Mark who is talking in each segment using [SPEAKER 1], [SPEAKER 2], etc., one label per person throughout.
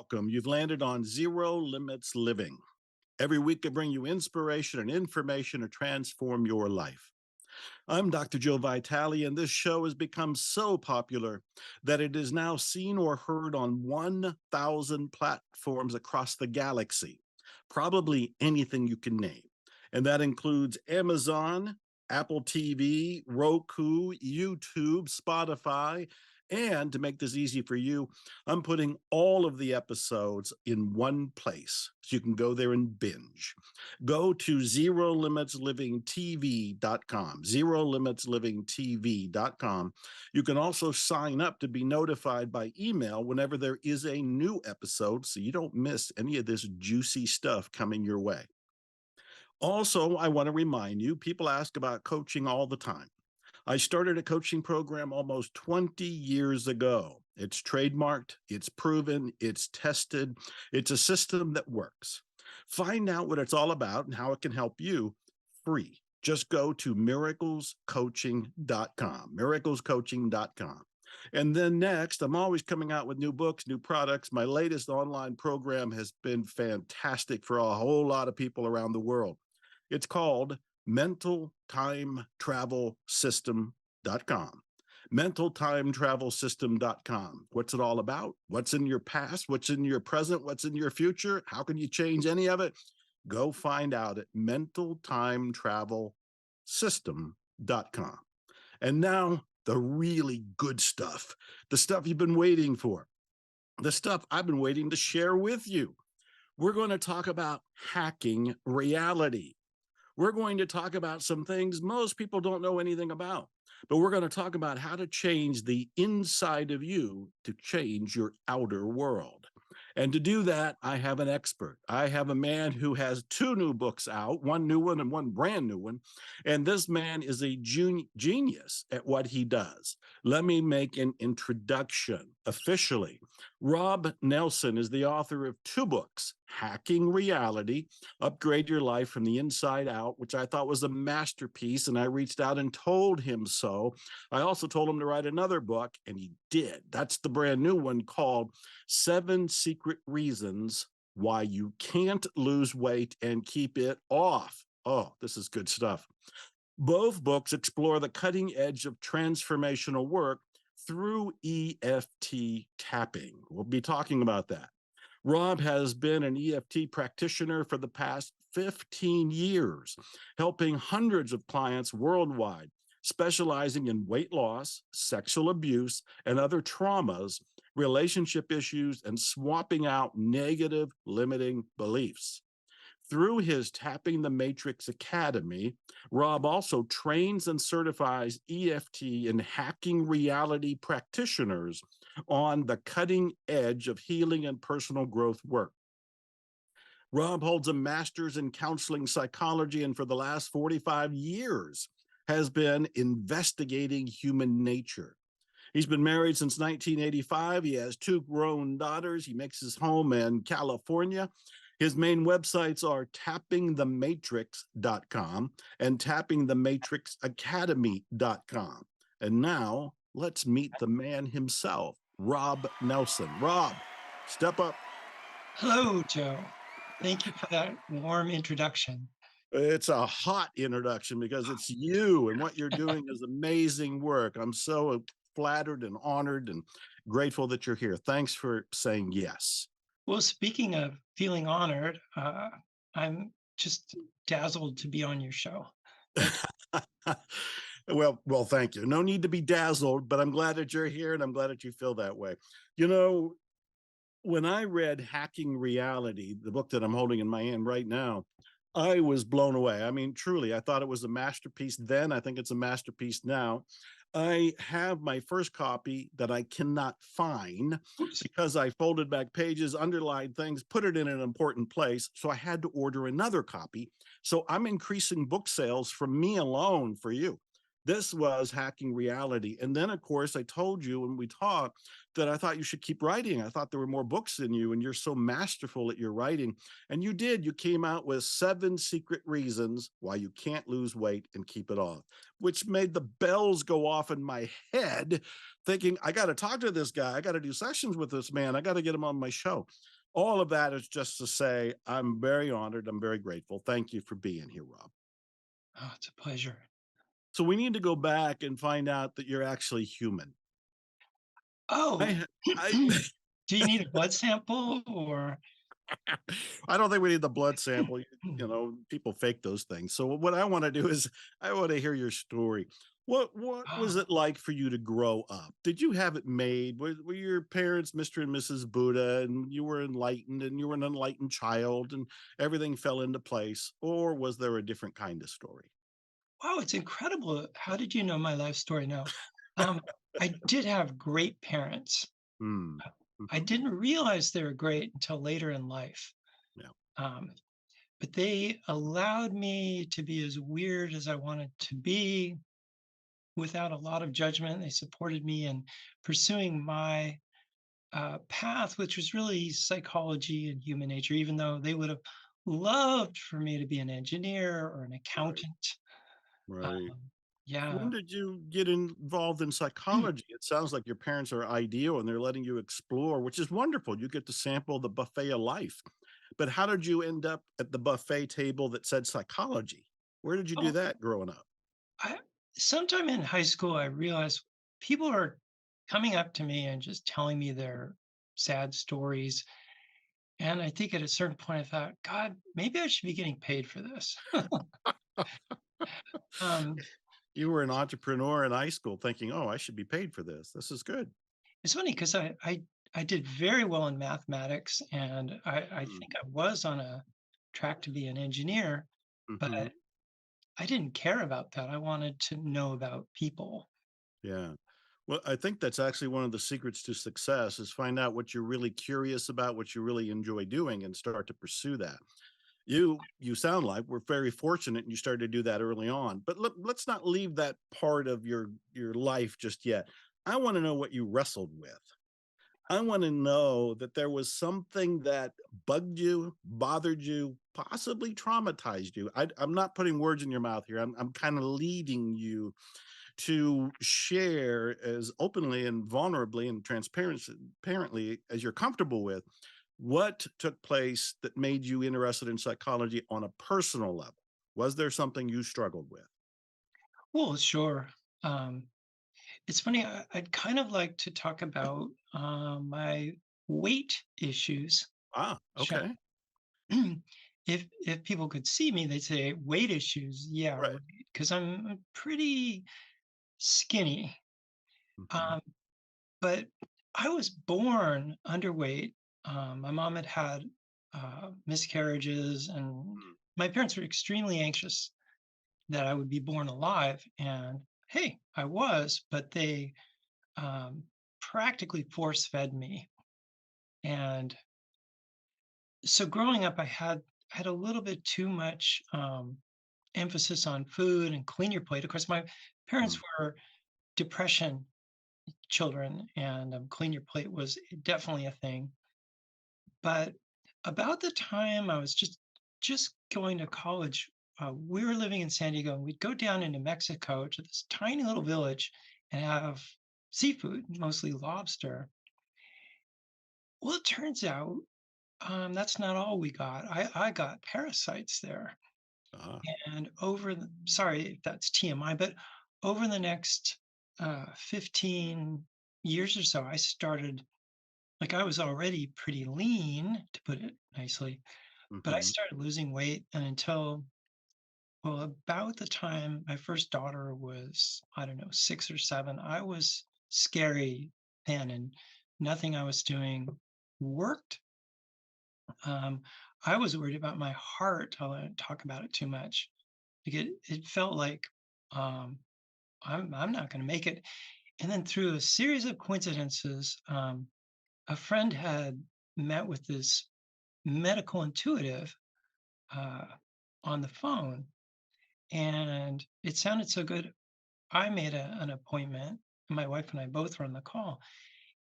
[SPEAKER 1] welcome. You've landed on Zero Limits Living. Every week, I bring you inspiration and information to transform your life. I'm Dr. Joe Vitale, and this show has become so popular that it is now seen or heard on 1,000 platforms across the galaxy, probably anything you can name. And that includes Amazon, Apple TV, Roku, YouTube, Spotify. And to make this easy for you, I'm putting all of the episodes in one place so you can go there and binge. Go to ZeroLimitsLivingTV.com, ZeroLimitsLivingTV.com. You can also sign up to be notified by email whenever there is a new episode so you don't miss any of this juicy stuff coming your way. Also, I want to remind you, people ask about coaching all the time. I started a coaching program almost 20 years ago. It's trademarked, it's proven, it's tested. It's a system that works. Find out what it's all about and how it can help you free. Just go to miraclescoaching.com, miraclescoaching.com. And then next, I'm always coming out with new books, new products. My latest online program has been fantastic for a whole lot of people around the world. It's called mentaltimetravel.system.com. mentaltimetravel.system.com. What's it all about? What's in your past? What's in your present? What's in your future? How can you change any of it? Go find out at mentaltimetravel.system.com. And now the really good stuff, the stuff you've been waiting for, the stuff I've been waiting to share with you. We're going to talk about hacking reality. We're going to talk about some things most people don't know anything about, but we're going to talk about how to change the inside of you to change your outer world. And to do that, I have an expert. I have a man who has two new books out, one new one and one brand new one. And this man is a genius at what he does. Let me make an introduction officially. Rob Nelson is the author of two books, Hacking Reality, Upgrade Your Life from the Inside Out, which I thought was a masterpiece, and I reached out and told him so. I also told him to write another book, and he did. That's the brand new one called 7 Secret Reasons Why You Can't Lose Weight and Keep It Off. Oh, this is good stuff. Both books explore the cutting edge of transformational work through EFT tapping. We'll be talking about that. Rob has been an EFT practitioner for the past 15 years, helping hundreds of clients worldwide, specializing in weight loss, sexual abuse, and other traumas, relationship issues, and swapping out negative limiting beliefs. Through his Tapping the Matrix Academy, Rob also trains and certifies EFT and hacking reality practitioners on the cutting edge of healing and personal growth work. Rob holds a master's in counseling psychology and for the last 45 years has been investigating human nature. He's been married since 1985. He has 2 grown daughters. He makes his home in California. His main websites are tappingthematrix.com and tappingthematrixacademy.com. And now let's meet the man himself, Rob Nelson. Rob, step up.
[SPEAKER 2] Hello, Joe. Thank you for that warm introduction.
[SPEAKER 1] It's a hot introduction because it's you and what you're doing is amazing work. I'm so flattered and honored and grateful that you're here. Thanks for saying yes.
[SPEAKER 2] Well, speaking of feeling honored, I'm just dazzled to be on your show.
[SPEAKER 1] Well, thank you. No need to be dazzled, but I'm glad that you're here and I'm glad that you feel that way. You know, when I read Hacking Reality, the book that I'm holding in my hand right now, I was blown away. I mean, truly, I thought it was a masterpiece then. I think it's a masterpiece now. I have my first copy that I cannot find because I folded back pages, underlined things, put it in an important place. So I had to order another copy. So I'm increasing book sales from me alone for you. This was hacking reality. And then, of course, I told you when we talked that I thought you should keep writing. I thought there were more books in you, and you're so masterful at your writing. And you did. You came out with 7 secret reasons why you can't lose weight and keep it off, which made the bells go off in my head, thinking, I got to talk to this guy. I got to do sessions with this man. I got to get him on my show. All of that is just to say, I'm very honored. I'm very grateful. Thank you for being here, Rob.
[SPEAKER 2] Oh, it's a pleasure.
[SPEAKER 1] So we need to go back and find out that you're actually human.
[SPEAKER 2] Oh,
[SPEAKER 1] I I
[SPEAKER 2] do you need a blood sample or?
[SPEAKER 1] I don't think we need the blood sample. People fake those things. So what I want to do is I want to hear your story. What was
[SPEAKER 2] Oh,
[SPEAKER 1] it like for you to grow up? Did you have it made? Were your parents Mr. and Mrs. Buddha, and you were enlightened, and you were an enlightened child, and everything fell into place? Or was there a different kind of story?
[SPEAKER 2] wow, it's incredible. How did you know my life story? No, um, I did have great parents.
[SPEAKER 1] Hmm.
[SPEAKER 2] I
[SPEAKER 1] Hmm.
[SPEAKER 2] didn't realize they were great until later in life.
[SPEAKER 1] Yeah.
[SPEAKER 2] Um, but they allowed me to be as weird as I wanted to be without a lot of judgment. They supported me in pursuing my path, which was really psychology and human nature, even though they would have loved for me to be an engineer or an
[SPEAKER 1] Right.
[SPEAKER 2] accountant.
[SPEAKER 1] Right.
[SPEAKER 2] Um,
[SPEAKER 1] When
[SPEAKER 2] yeah.
[SPEAKER 1] did you get involved in psychology? It sounds like your parents are ideal and they're letting you explore, which is wonderful. You get to sample the buffet of life. But how did you end up at the buffet table that said psychology? Where did you do
[SPEAKER 2] Oh,
[SPEAKER 1] that growing up?
[SPEAKER 2] I, sometime in high school, I realized people are coming up to me and just telling me their sad stories. And I think at a certain point, I thought, God, maybe I should be getting paid for this. um,
[SPEAKER 1] You were an entrepreneur in high school thinking, oh, I should be paid for this. This is good.
[SPEAKER 2] it's funny because I did very well in mathematics, and I think I was on a track to be an engineer, but
[SPEAKER 1] Mm-hmm.
[SPEAKER 2] I didn't care about that. I wanted to know about people.
[SPEAKER 1] Yeah. Well, I think that's actually one of the secrets to success is find out what you're really curious about, what you really enjoy doing, and start to pursue that. You sound like we're very fortunate and you started to do that early on. But let's not leave that part of your life just yet. I want to know what you wrestled with. I want to know that there was something that bugged you, bothered you, possibly traumatized you. I'm not putting words in your mouth here. I'm kind of leading you to share as openly and vulnerably and transparently as you're comfortable with what took place that made you interested in psychology on a personal level. Was there something you struggled with?
[SPEAKER 2] Well, sure. Um, it's funny. I'd kind of like to talk about my weight issues.
[SPEAKER 1] Ah,
[SPEAKER 2] Sure.
[SPEAKER 1] okay.
[SPEAKER 2] If people could see me, they'd say weight issues. Yeah,
[SPEAKER 1] Right.
[SPEAKER 2] right. Because I'm pretty skinny.
[SPEAKER 1] Hmm.
[SPEAKER 2] Um, but I was born underweight. My mom had had miscarriages, and my parents were extremely anxious that I would be born alive. And hey, I was, but they um, practically force fed me. And so growing up, I had a little bit too much emphasis on food and clean your plate. Of course, my parents
[SPEAKER 1] Mm.
[SPEAKER 2] were depression children, and clean your plate was definitely a thing. But about the time I was just going to college, we were living in San Diego, and we'd go down into Mexico to this tiny little village and have seafood, mostly lobster. Well, it turns out that's not all we got. I got parasites there,
[SPEAKER 1] Ah,
[SPEAKER 2] and sorry if that's TMI, but over the next 15 years or so, I started like I was already pretty lean, to put it nicely, but I
[SPEAKER 1] hmm.
[SPEAKER 2] started losing weight, and until, well, about the time my first daughter was, I don't know, 6 or 7, I was scary then, and nothing I was doing worked. Um, I was worried about my heart. I don't talk about it too much. Like it felt like um, I'm not going to make it. And then through a series of coincidences, a friend had met with this medical intuitive uh, on the phone, and it sounded so good. I made an appointment. My wife and I both were on the call,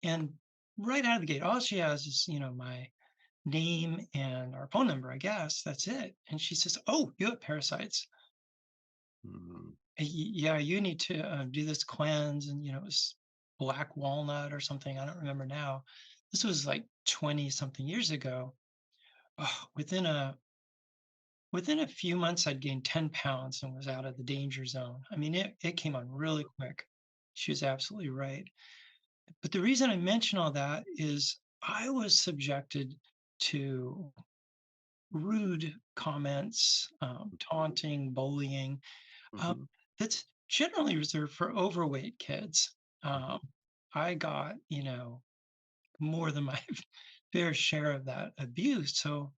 [SPEAKER 2] and right out of the gate, all she has is, my name and our phone number, I guess. That's it. And she says, "Oh, you have parasites.
[SPEAKER 1] Mm,
[SPEAKER 2] Yeah, you need to do this cleanse." And, it was black walnut or something. I don't remember now. This was like 20 something years ago. Oh, within a few months, I'd gained 10 pounds and was out of the danger zone. I mean, it came on really quick. She was absolutely right. But the reason I mention all that is I was subjected to rude comments, taunting, bullying, uh,
[SPEAKER 1] mhm,
[SPEAKER 2] that's generally reserved for overweight kids.
[SPEAKER 1] mhm,
[SPEAKER 2] Um, I got, more than my fair share of that abuse. So,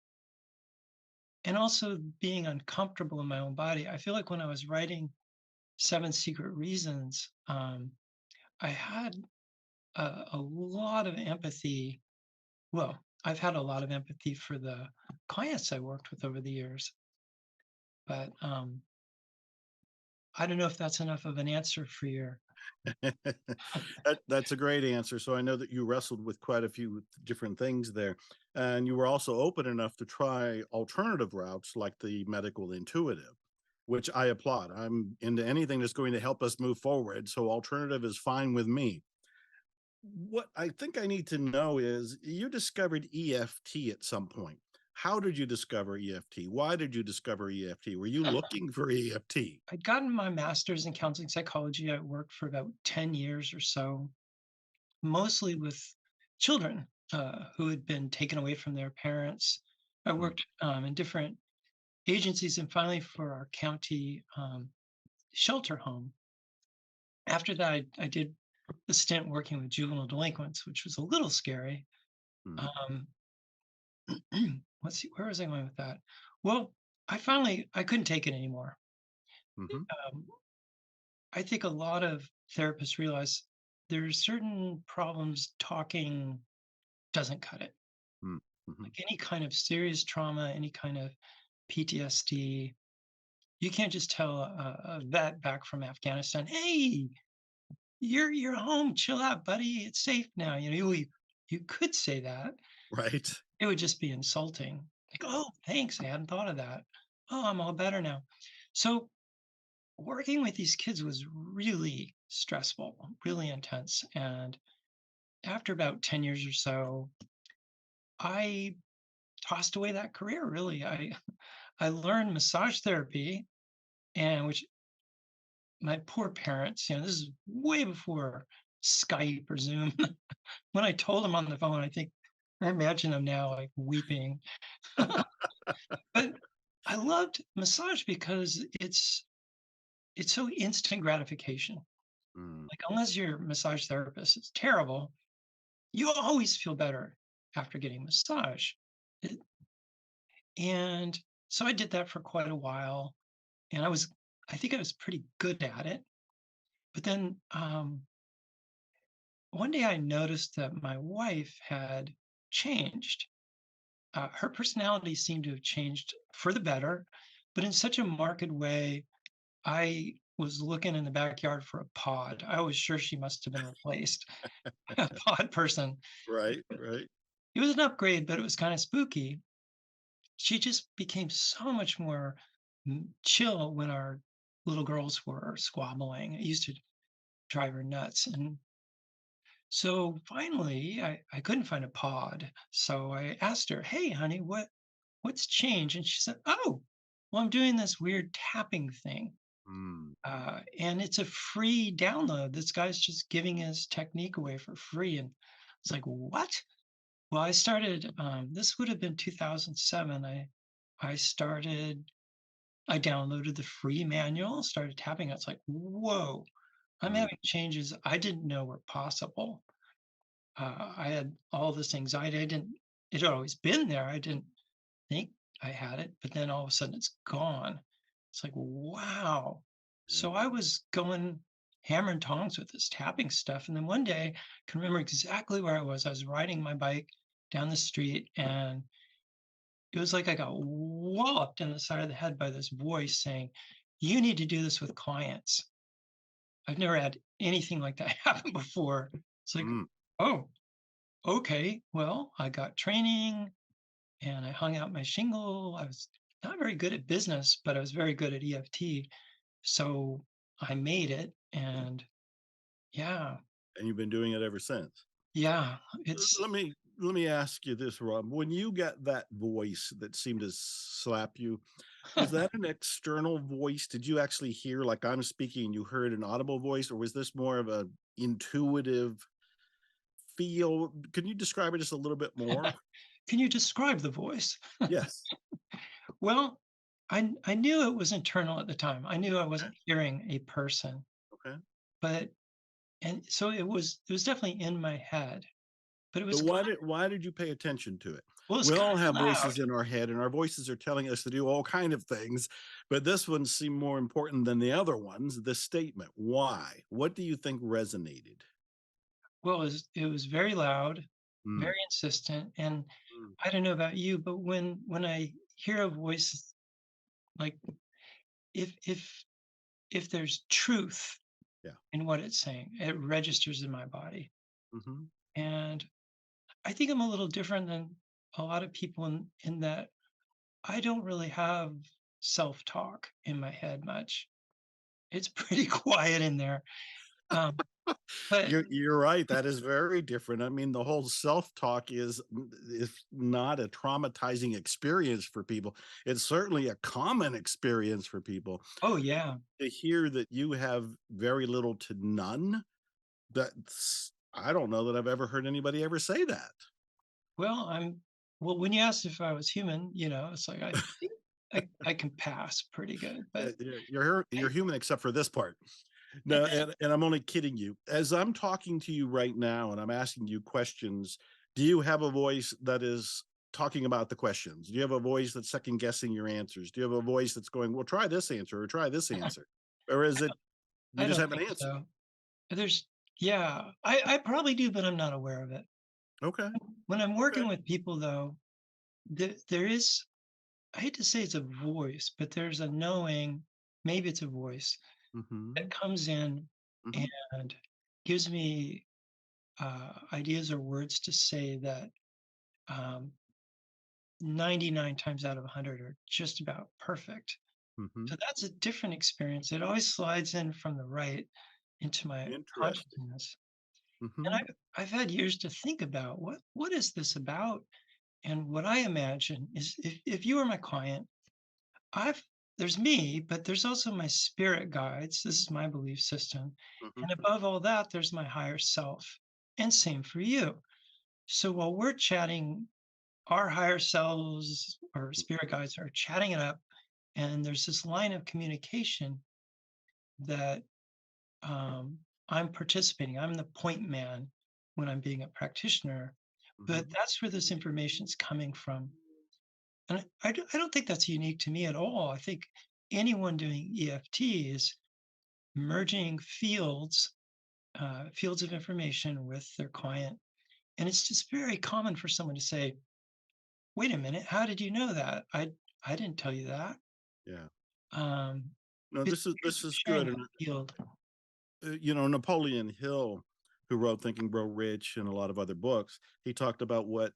[SPEAKER 2] and also being uncomfortable in my own body. I feel like when I was writing Seven Secret Reasons, I had a lot of empathy. Well, I've had a lot of empathy for the clients I worked with over the years, but I don't know if that's enough of an answer for your.
[SPEAKER 1] that's a great answer. So I know that you wrestled with quite a few different things there, and you were also open enough to try alternative routes like the medical intuitive, which I applaud. I'm into anything that's going to help us move forward, so alternative is fine with me. What I think I need to know is you discovered EFT at some point. How did you discover EFT? Why did you discover EFT? Were you looking for EFT?
[SPEAKER 2] I'd gotten my master's in counseling psychology. I worked for about 10 years or so, mostly with children who had been taken away from their parents. I
[SPEAKER 1] Mm,
[SPEAKER 2] worked in different agencies and finally for our county shelter home. After that, I did a stint working with juvenile delinquents, which was a little scary.
[SPEAKER 1] mm,
[SPEAKER 2] Um, let's see, where was I going with that? Well, I couldn't take it anymore.
[SPEAKER 1] mhm,
[SPEAKER 2] Um, I think a lot of therapists realize there's certain problems talking doesn't cut it.
[SPEAKER 1] mm, mhm.
[SPEAKER 2] Like any kind of serious trauma, any kind of PTSD, you can't just tell a vet back from Afghanistan, "Hey, you're home, chill out, buddy. It's safe now." You could say that.
[SPEAKER 1] Right.
[SPEAKER 2] It would just be insulting. Like, "Oh, thanks. I hadn't thought of that. Oh, I'm all better now." So working with these kids was really stressful, really intense. And after about 10 years or so, I tossed away that career really. I learned massage therapy, and which my poor parents, this is way before Skype or Zoom. When I told them on the phone, I imagine them now like weeping. But I loved massage because it's so instant gratification.
[SPEAKER 1] Mm,
[SPEAKER 2] Like unless your massage therapist is terrible, you always feel better after getting massage. It- And so I did that for quite a while, and I think I was pretty good at it. But then one day I noticed that my wife had changed. Her personality seemed to have changed for the better, but in such a marked way. I was looking in the backyard for a pod. I was sure she must have been replaced by a pod person.
[SPEAKER 1] right, right.
[SPEAKER 2] It was an upgrade, but it was kind of spooky. She just became so much more chill when our little girls were squabbling. It used to drive her nuts. And so finally, I couldn't find a pod. So I asked her, "Hey, honey, what's changed?" And she said, "Oh, well, I'm doing this weird tapping thing.
[SPEAKER 1] Mm,
[SPEAKER 2] And it's a free download. This guy's just giving his technique away for free." And it's like, what? Well, I started, this would have been 2007. I started, I downloaded the free manual, started tapping. It's like, whoa, I'm
[SPEAKER 1] mm,
[SPEAKER 2] having changes I didn't know were possible. I had all this anxiety. It had always been there. I didn't think I had it, but then all of a sudden it's gone. It's like, wow.
[SPEAKER 1] yeah.
[SPEAKER 2] So I was going hammer and tongs with this tapping stuff. And then one day, I can remember exactly where I was. I was riding my bike down the street, and it was like I got walloped in the side of the head by this voice saying, "You need to do this with clients." I've never had anything like that happen before. It's like,
[SPEAKER 1] Mm.
[SPEAKER 2] oh, okay. Well, I got training and I hung out my shingle. I was not very good at business, but I was very good at EFT. So I made it. And yeah,
[SPEAKER 1] And you've been doing it ever since.
[SPEAKER 2] yeah, it's,
[SPEAKER 1] Let me ask you this, Rob. When you got that voice that seemed to slap you, was that an external voice? Did you actually hear, like I'm speaking, you heard an audible voice, or was this more of a intuitive feel? Can you describe it just a little bit more?
[SPEAKER 2] can you describe the voice?
[SPEAKER 1] Yes.
[SPEAKER 2] Well, I knew it was internal at the time. I knew I wasn't hearing a person,
[SPEAKER 1] Okay.
[SPEAKER 2] but and so it was definitely in my head, but it
[SPEAKER 1] But
[SPEAKER 2] was
[SPEAKER 1] why did you pay attention to it?
[SPEAKER 2] well, it's
[SPEAKER 1] We
[SPEAKER 2] kind
[SPEAKER 1] all
[SPEAKER 2] of
[SPEAKER 1] have
[SPEAKER 2] loud.
[SPEAKER 1] voices in our head, and our voices are telling us to do all kind of things, but this one seemed more important than the other ones. The statement, why? What do you think resonated?
[SPEAKER 2] Well, it was very loud,
[SPEAKER 1] Mm,
[SPEAKER 2] very insistent, and
[SPEAKER 1] mm,
[SPEAKER 2] I don't know about you, but when I hear a voice, like if there's truth
[SPEAKER 1] yeah.
[SPEAKER 2] in what it's saying, it registers in my body.
[SPEAKER 1] Mhm.
[SPEAKER 2] And I think I'm a little different than a lot of people in that I don't really have self-talk in my head much. It's pretty quiet in there. Um, but
[SPEAKER 1] You're right, that is very different. I mean, the whole self-talk is not a traumatizing experience for people. It's certainly a common experience for people.
[SPEAKER 2] oh yeah.
[SPEAKER 1] To hear that you have very little to none, that's I don't know that I've ever heard anybody ever say that.
[SPEAKER 2] Well, well, when you asked if I was human, it's like I think I can pass pretty good, but
[SPEAKER 1] You're
[SPEAKER 2] I,
[SPEAKER 1] human except for this part. No, and I'm only kidding you. As I'm talking to you right now and I'm asking you questions, do you have a voice that is talking about the questions? Do you have a voice that's second guessing your answers? Do you have a voice that's going, "Well, try this answer or try this answer?" Or is it you
[SPEAKER 2] I
[SPEAKER 1] just
[SPEAKER 2] don't
[SPEAKER 1] have an
[SPEAKER 2] think
[SPEAKER 1] answer?
[SPEAKER 2] so. There's Yeah, I probably do, but I'm not aware of it.
[SPEAKER 1] Okay.
[SPEAKER 2] When I'm
[SPEAKER 1] Okay.
[SPEAKER 2] working with people though, there is, I hate to say it's a voice, but there's a knowing, maybe it's a voice that
[SPEAKER 1] Mhm.
[SPEAKER 2] comes in
[SPEAKER 1] Mhm.
[SPEAKER 2] and gives me ideas or words to say that um, 99 times out of 100 are just about perfect.
[SPEAKER 1] Mhm.
[SPEAKER 2] So that's a different experience. It always slides in from the right into my
[SPEAKER 1] Interesting.
[SPEAKER 2] consciousness. And
[SPEAKER 1] Mhm.
[SPEAKER 2] I've had years to think about what is this about? And what I imagine is if you were my client, I've there's me, but there's also my spirit guides. This is my belief system.
[SPEAKER 1] Mhm.
[SPEAKER 2] And above all that, there's my higher self. And same for you. So while we're chatting, our higher selves or spirit guides are chatting it up, and there's this line of communication that I'm participating. I'm the point man when I'm being a practitioner, but
[SPEAKER 1] Mhm.
[SPEAKER 2] that's where this information's coming from. And I don't think that's unique to me at all. I think anyone doing EFT is merging fields of information with their client. And it's just very common for someone to say, wait a minute, how did you know that? I didn't tell you that.
[SPEAKER 1] Yeah.
[SPEAKER 2] Um,
[SPEAKER 1] No,
[SPEAKER 2] it's because
[SPEAKER 1] this
[SPEAKER 2] we're
[SPEAKER 1] is
[SPEAKER 2] sharing
[SPEAKER 1] good,
[SPEAKER 2] a
[SPEAKER 1] and
[SPEAKER 2] field.
[SPEAKER 1] Napoleon Hill, who wrote Think and Grow Rich and a lot of other books, he talked about what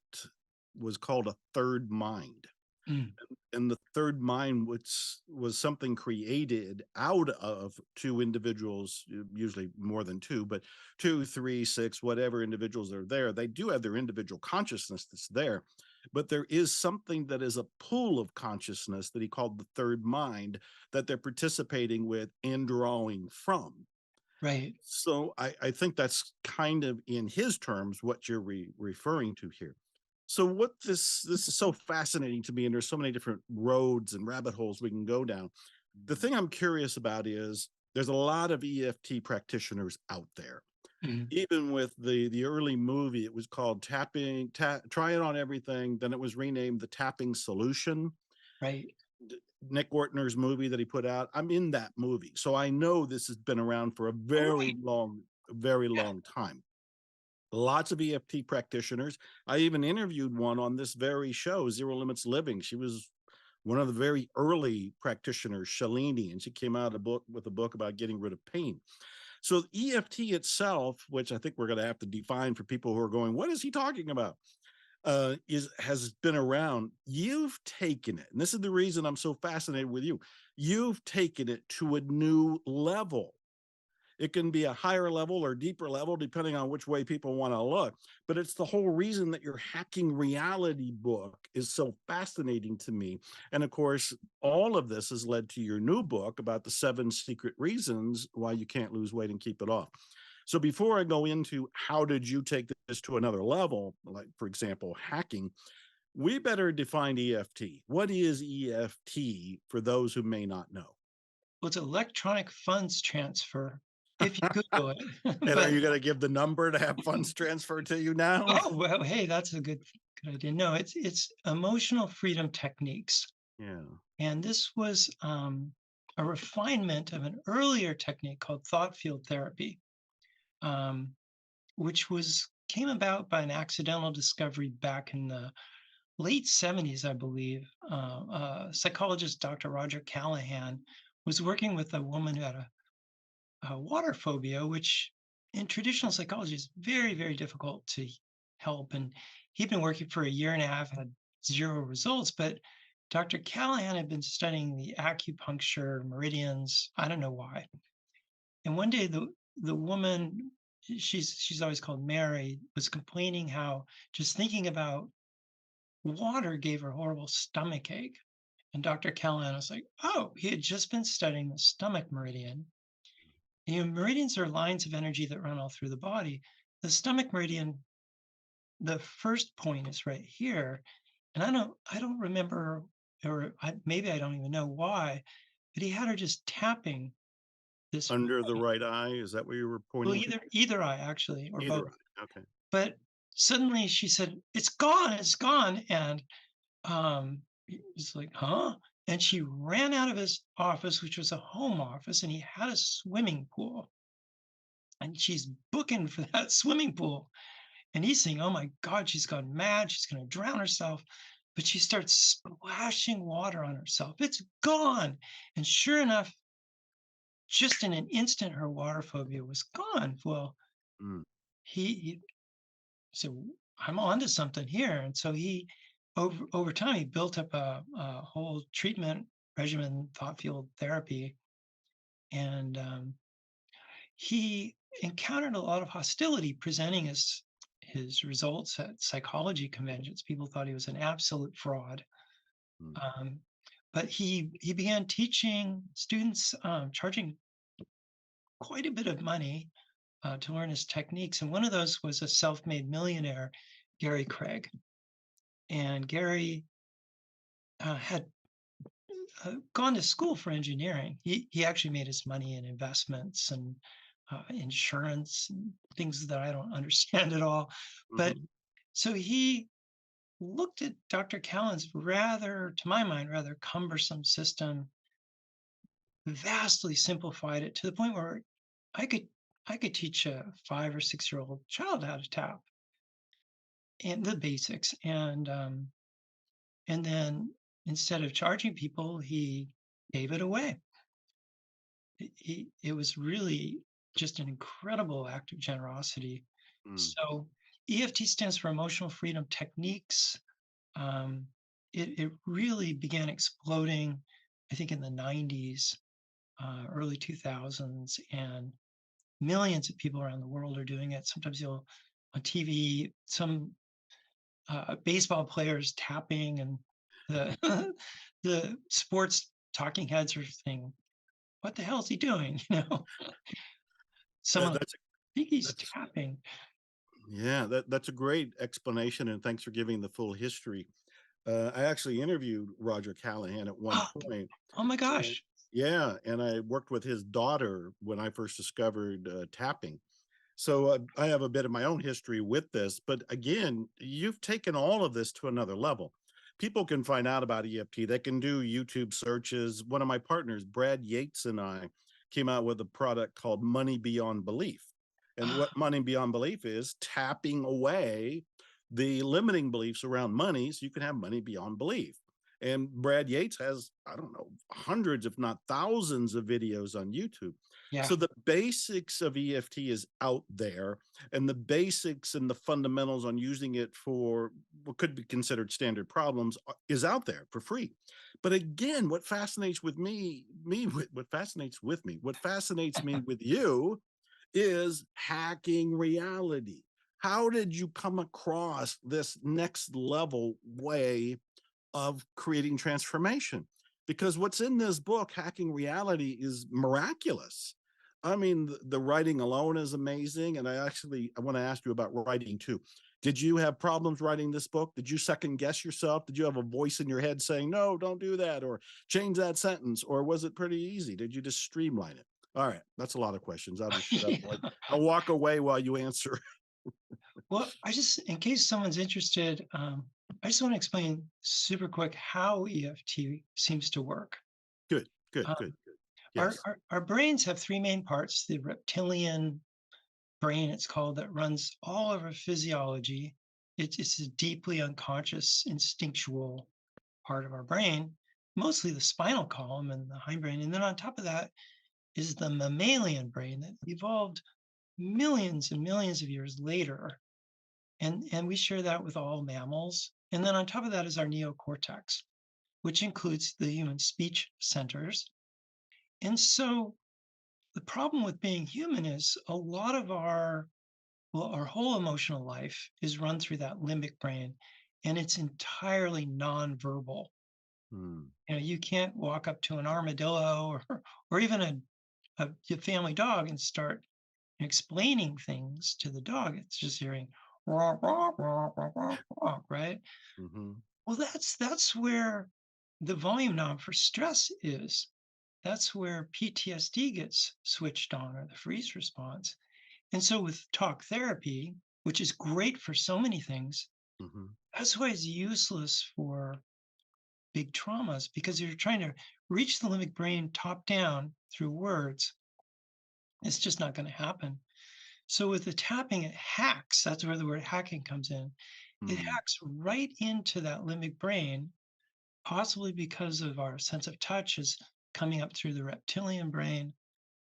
[SPEAKER 1] was called a third mind.
[SPEAKER 2] Mm,
[SPEAKER 1] And the third mind was something created out of two individuals, usually more than two, but two, three, six, whatever individuals are there. They do have their individual consciousness that's there, but there is something that is a pool of consciousness that he called the third mind that they're participating with and drawing from.
[SPEAKER 2] right.
[SPEAKER 1] So I think that's kind of in his terms what you're referring to here. So what this is so fascinating to me, and there's so many different roads and rabbit holes we can go down. The thing I'm curious about is there's a lot of EFT practitioners out there.
[SPEAKER 2] Mm,
[SPEAKER 1] Even with the early movie, it was called Try It on Everything. Then it was renamed the Tapping Solution.
[SPEAKER 2] right.
[SPEAKER 1] Nick Ortner's movie that he put out. I'm in that movie. So I know this has been around for a
[SPEAKER 2] All right.
[SPEAKER 1] very
[SPEAKER 2] Yeah.
[SPEAKER 1] long time. Lots of EFT practitioners. I even interviewed one on this very show, Zero Limits Living. She was one of the very early practitioners, Shalini, and she came out with a book about getting rid of pain. So EFT itself, which I think we're going to have to define for people who are going, what is he talking about? Has been around. You've taken it, and this is the reason I'm so fascinated with you. You've taken it to a new level. It can be a higher level or deeper level, depending on which way people want to look. But it's the whole reason that your Hacking Reality book is so fascinating to me. And of course, all of this has led to your new book about the 7 secret reasons why you can't lose weight and keep it off. So before I go into how did you take this to another level, like for example, hacking, we better define EFT. What is EFT for those who may not know?
[SPEAKER 2] Well, it's electronic funds transfer if you Google it.
[SPEAKER 1] And are
[SPEAKER 2] But
[SPEAKER 1] you going to give the number to have funds transferred to you now?
[SPEAKER 2] oh well, hey, that's a good idea. No, it's emotional freedom techniques,
[SPEAKER 1] Yeah.
[SPEAKER 2] and this was a refinement of an earlier technique called thought field therapy, um, which was came about by an accidental discovery back in the late 70s, I believe. Psychologist Dr. Roger Callahan was working with a woman who had a water phobia, which in traditional psychology is very, very difficult to help. And he'd been working for a year and a half, had zero results. But Dr. Callahan had been studying the acupuncture meridians. I don't know why. And one day, the woman, she's always called Mary, was complaining how just thinking about water gave her horrible stomach ache. And Dr. Callahan was like, oh, he had just been studying the stomach meridian. Meridians are lines of energy that run all through the body. The stomach meridian, the first point is right here, and I don't remember, or maybe I don't even know why, but he had her just tapping this
[SPEAKER 1] Under the
[SPEAKER 2] point.
[SPEAKER 1] right eye, is that what you were
[SPEAKER 2] Well,
[SPEAKER 1] pointing to?
[SPEAKER 2] either eye actually, or
[SPEAKER 1] Either
[SPEAKER 2] both.
[SPEAKER 1] eye. Okay.
[SPEAKER 2] But suddenly she said, it's gone," and he's like, "Huh?" And she ran out of his office, which was a home office, and he had a swimming pool, and she's booking for that swimming pool. And he's saying, oh my God, she's gone mad. She's going to drown herself. But she starts splashing water on herself. It's gone. And sure enough, just in an instant, her water phobia was gone. Well,
[SPEAKER 1] Mm.
[SPEAKER 2] he said, I'm onto something here. And so over time, he built up a whole treatment regimen, thought field therapy. And he encountered a lot of hostility presenting his results at psychology conventions. People thought he was an absolute fraud.
[SPEAKER 1] Mm.
[SPEAKER 2] Um, but he began teaching students, charging quite a bit of money to learn his techniques. And one of those was a self-made millionaire, Gary Craig. And Gary had gone to school for engineering. He actually made his money in investments and insurance and things that I don't understand at all. But
[SPEAKER 1] Mhm.
[SPEAKER 2] so he looked at Dr. Callan's rather, to my mind, rather cumbersome system, vastly simplified it to the point where I could I could teach a 5 or 6 year old child how to tap and the basics. And then instead of charging people, he gave it away. It was really just an incredible act of generosity.
[SPEAKER 1] Mm.
[SPEAKER 2] So EFT stands for Emotional Freedom Techniques. Um, it really began exploding, I think, in the 90s, early 2000s, and millions of people around the world are doing it. Sometimes you'll on TV, some baseball players tapping, and the the sports talking heads are saying, "What the hell is he doing?" Someone, I
[SPEAKER 1] That's
[SPEAKER 2] think he's
[SPEAKER 1] that's
[SPEAKER 2] tapping.
[SPEAKER 1] yeah. That's a great explanation, and thanks for giving the full history. I actually interviewed Roger Callahan at one
[SPEAKER 2] Oh,
[SPEAKER 1] point.
[SPEAKER 2] oh my
[SPEAKER 1] And,
[SPEAKER 2] gosh.
[SPEAKER 1] yeah, and I worked with his daughter when I first discovered tapping. So I have a bit of my own history with this, but again, you've taken all of this to another level. People can find out about EFT. They can do YouTube searches. One of my partners, Brad Yates, and I came out with a product called Money Beyond Belief. And what Money Beyond Belief is tapping away the limiting beliefs around money so you can have money beyond belief. And Brad Yates has, I don't know, hundreds, if not thousands of videos on YouTube.
[SPEAKER 2] Yeah.
[SPEAKER 1] So the basics of EFT is out there, and the basics and the fundamentals on using it for what could be considered standard problems is out there for free. But again, what fascinates me with you is hacking reality. How did you come across this next level way of creating transformation? Because what's in this book, Hacking Reality, is miraculous. I mean, the writing alone is amazing. And I want to ask you about writing too. Did you have problems writing this book? Did you second guess yourself? Did you have a voice in your head saying, no, don't do that, or change that sentence? Or was it pretty easy? Did you just streamline it? All right, that's a lot of questions. I'll just shut up. I'll walk away while you answer.
[SPEAKER 2] Well, I just, in case someone's interested, I just want to explain super quick how EFT seems to work.
[SPEAKER 1] Good, good, good,
[SPEAKER 2] Um,
[SPEAKER 1] good.
[SPEAKER 2] our,
[SPEAKER 1] Yes.
[SPEAKER 2] our, our brains have three main parts: the reptilian brain, it's called, that runs all of our physiology. It's a deeply unconscious, instinctual part of our brain, mostly the spinal column and the hindbrain. And then on top of that is the mammalian brain that evolved millions and millions of years later. And we share that with all mammals. And then on top of that is our neocortex, which includes the human speech centers. And so the problem with being human is a lot of our whole emotional life is run through that limbic brain, and it's entirely nonverbal.
[SPEAKER 1] Hmm.
[SPEAKER 2] You can't walk up to an armadillo or even a family dog and start explaining things to the dog. It's just hearing "Rah, rah, rah, rah, rah, rah," right?
[SPEAKER 1] Mm-hmm.
[SPEAKER 2] Well, that's where the volume knob for stress is. That's where PTSD gets switched on, or the freeze response. And so with talk therapy, which is great for so many things,
[SPEAKER 1] Mm-hmm.
[SPEAKER 2] that's why it's useless for big traumas, because you're trying to reach the limbic brain top down through words. It's just not going to happen. So with the tapping, it hacks. That's where the word hacking comes in. It
[SPEAKER 1] Hmm.
[SPEAKER 2] hacks right into that limbic brain, possibly because of our sense of touch is coming up through the reptilian brain.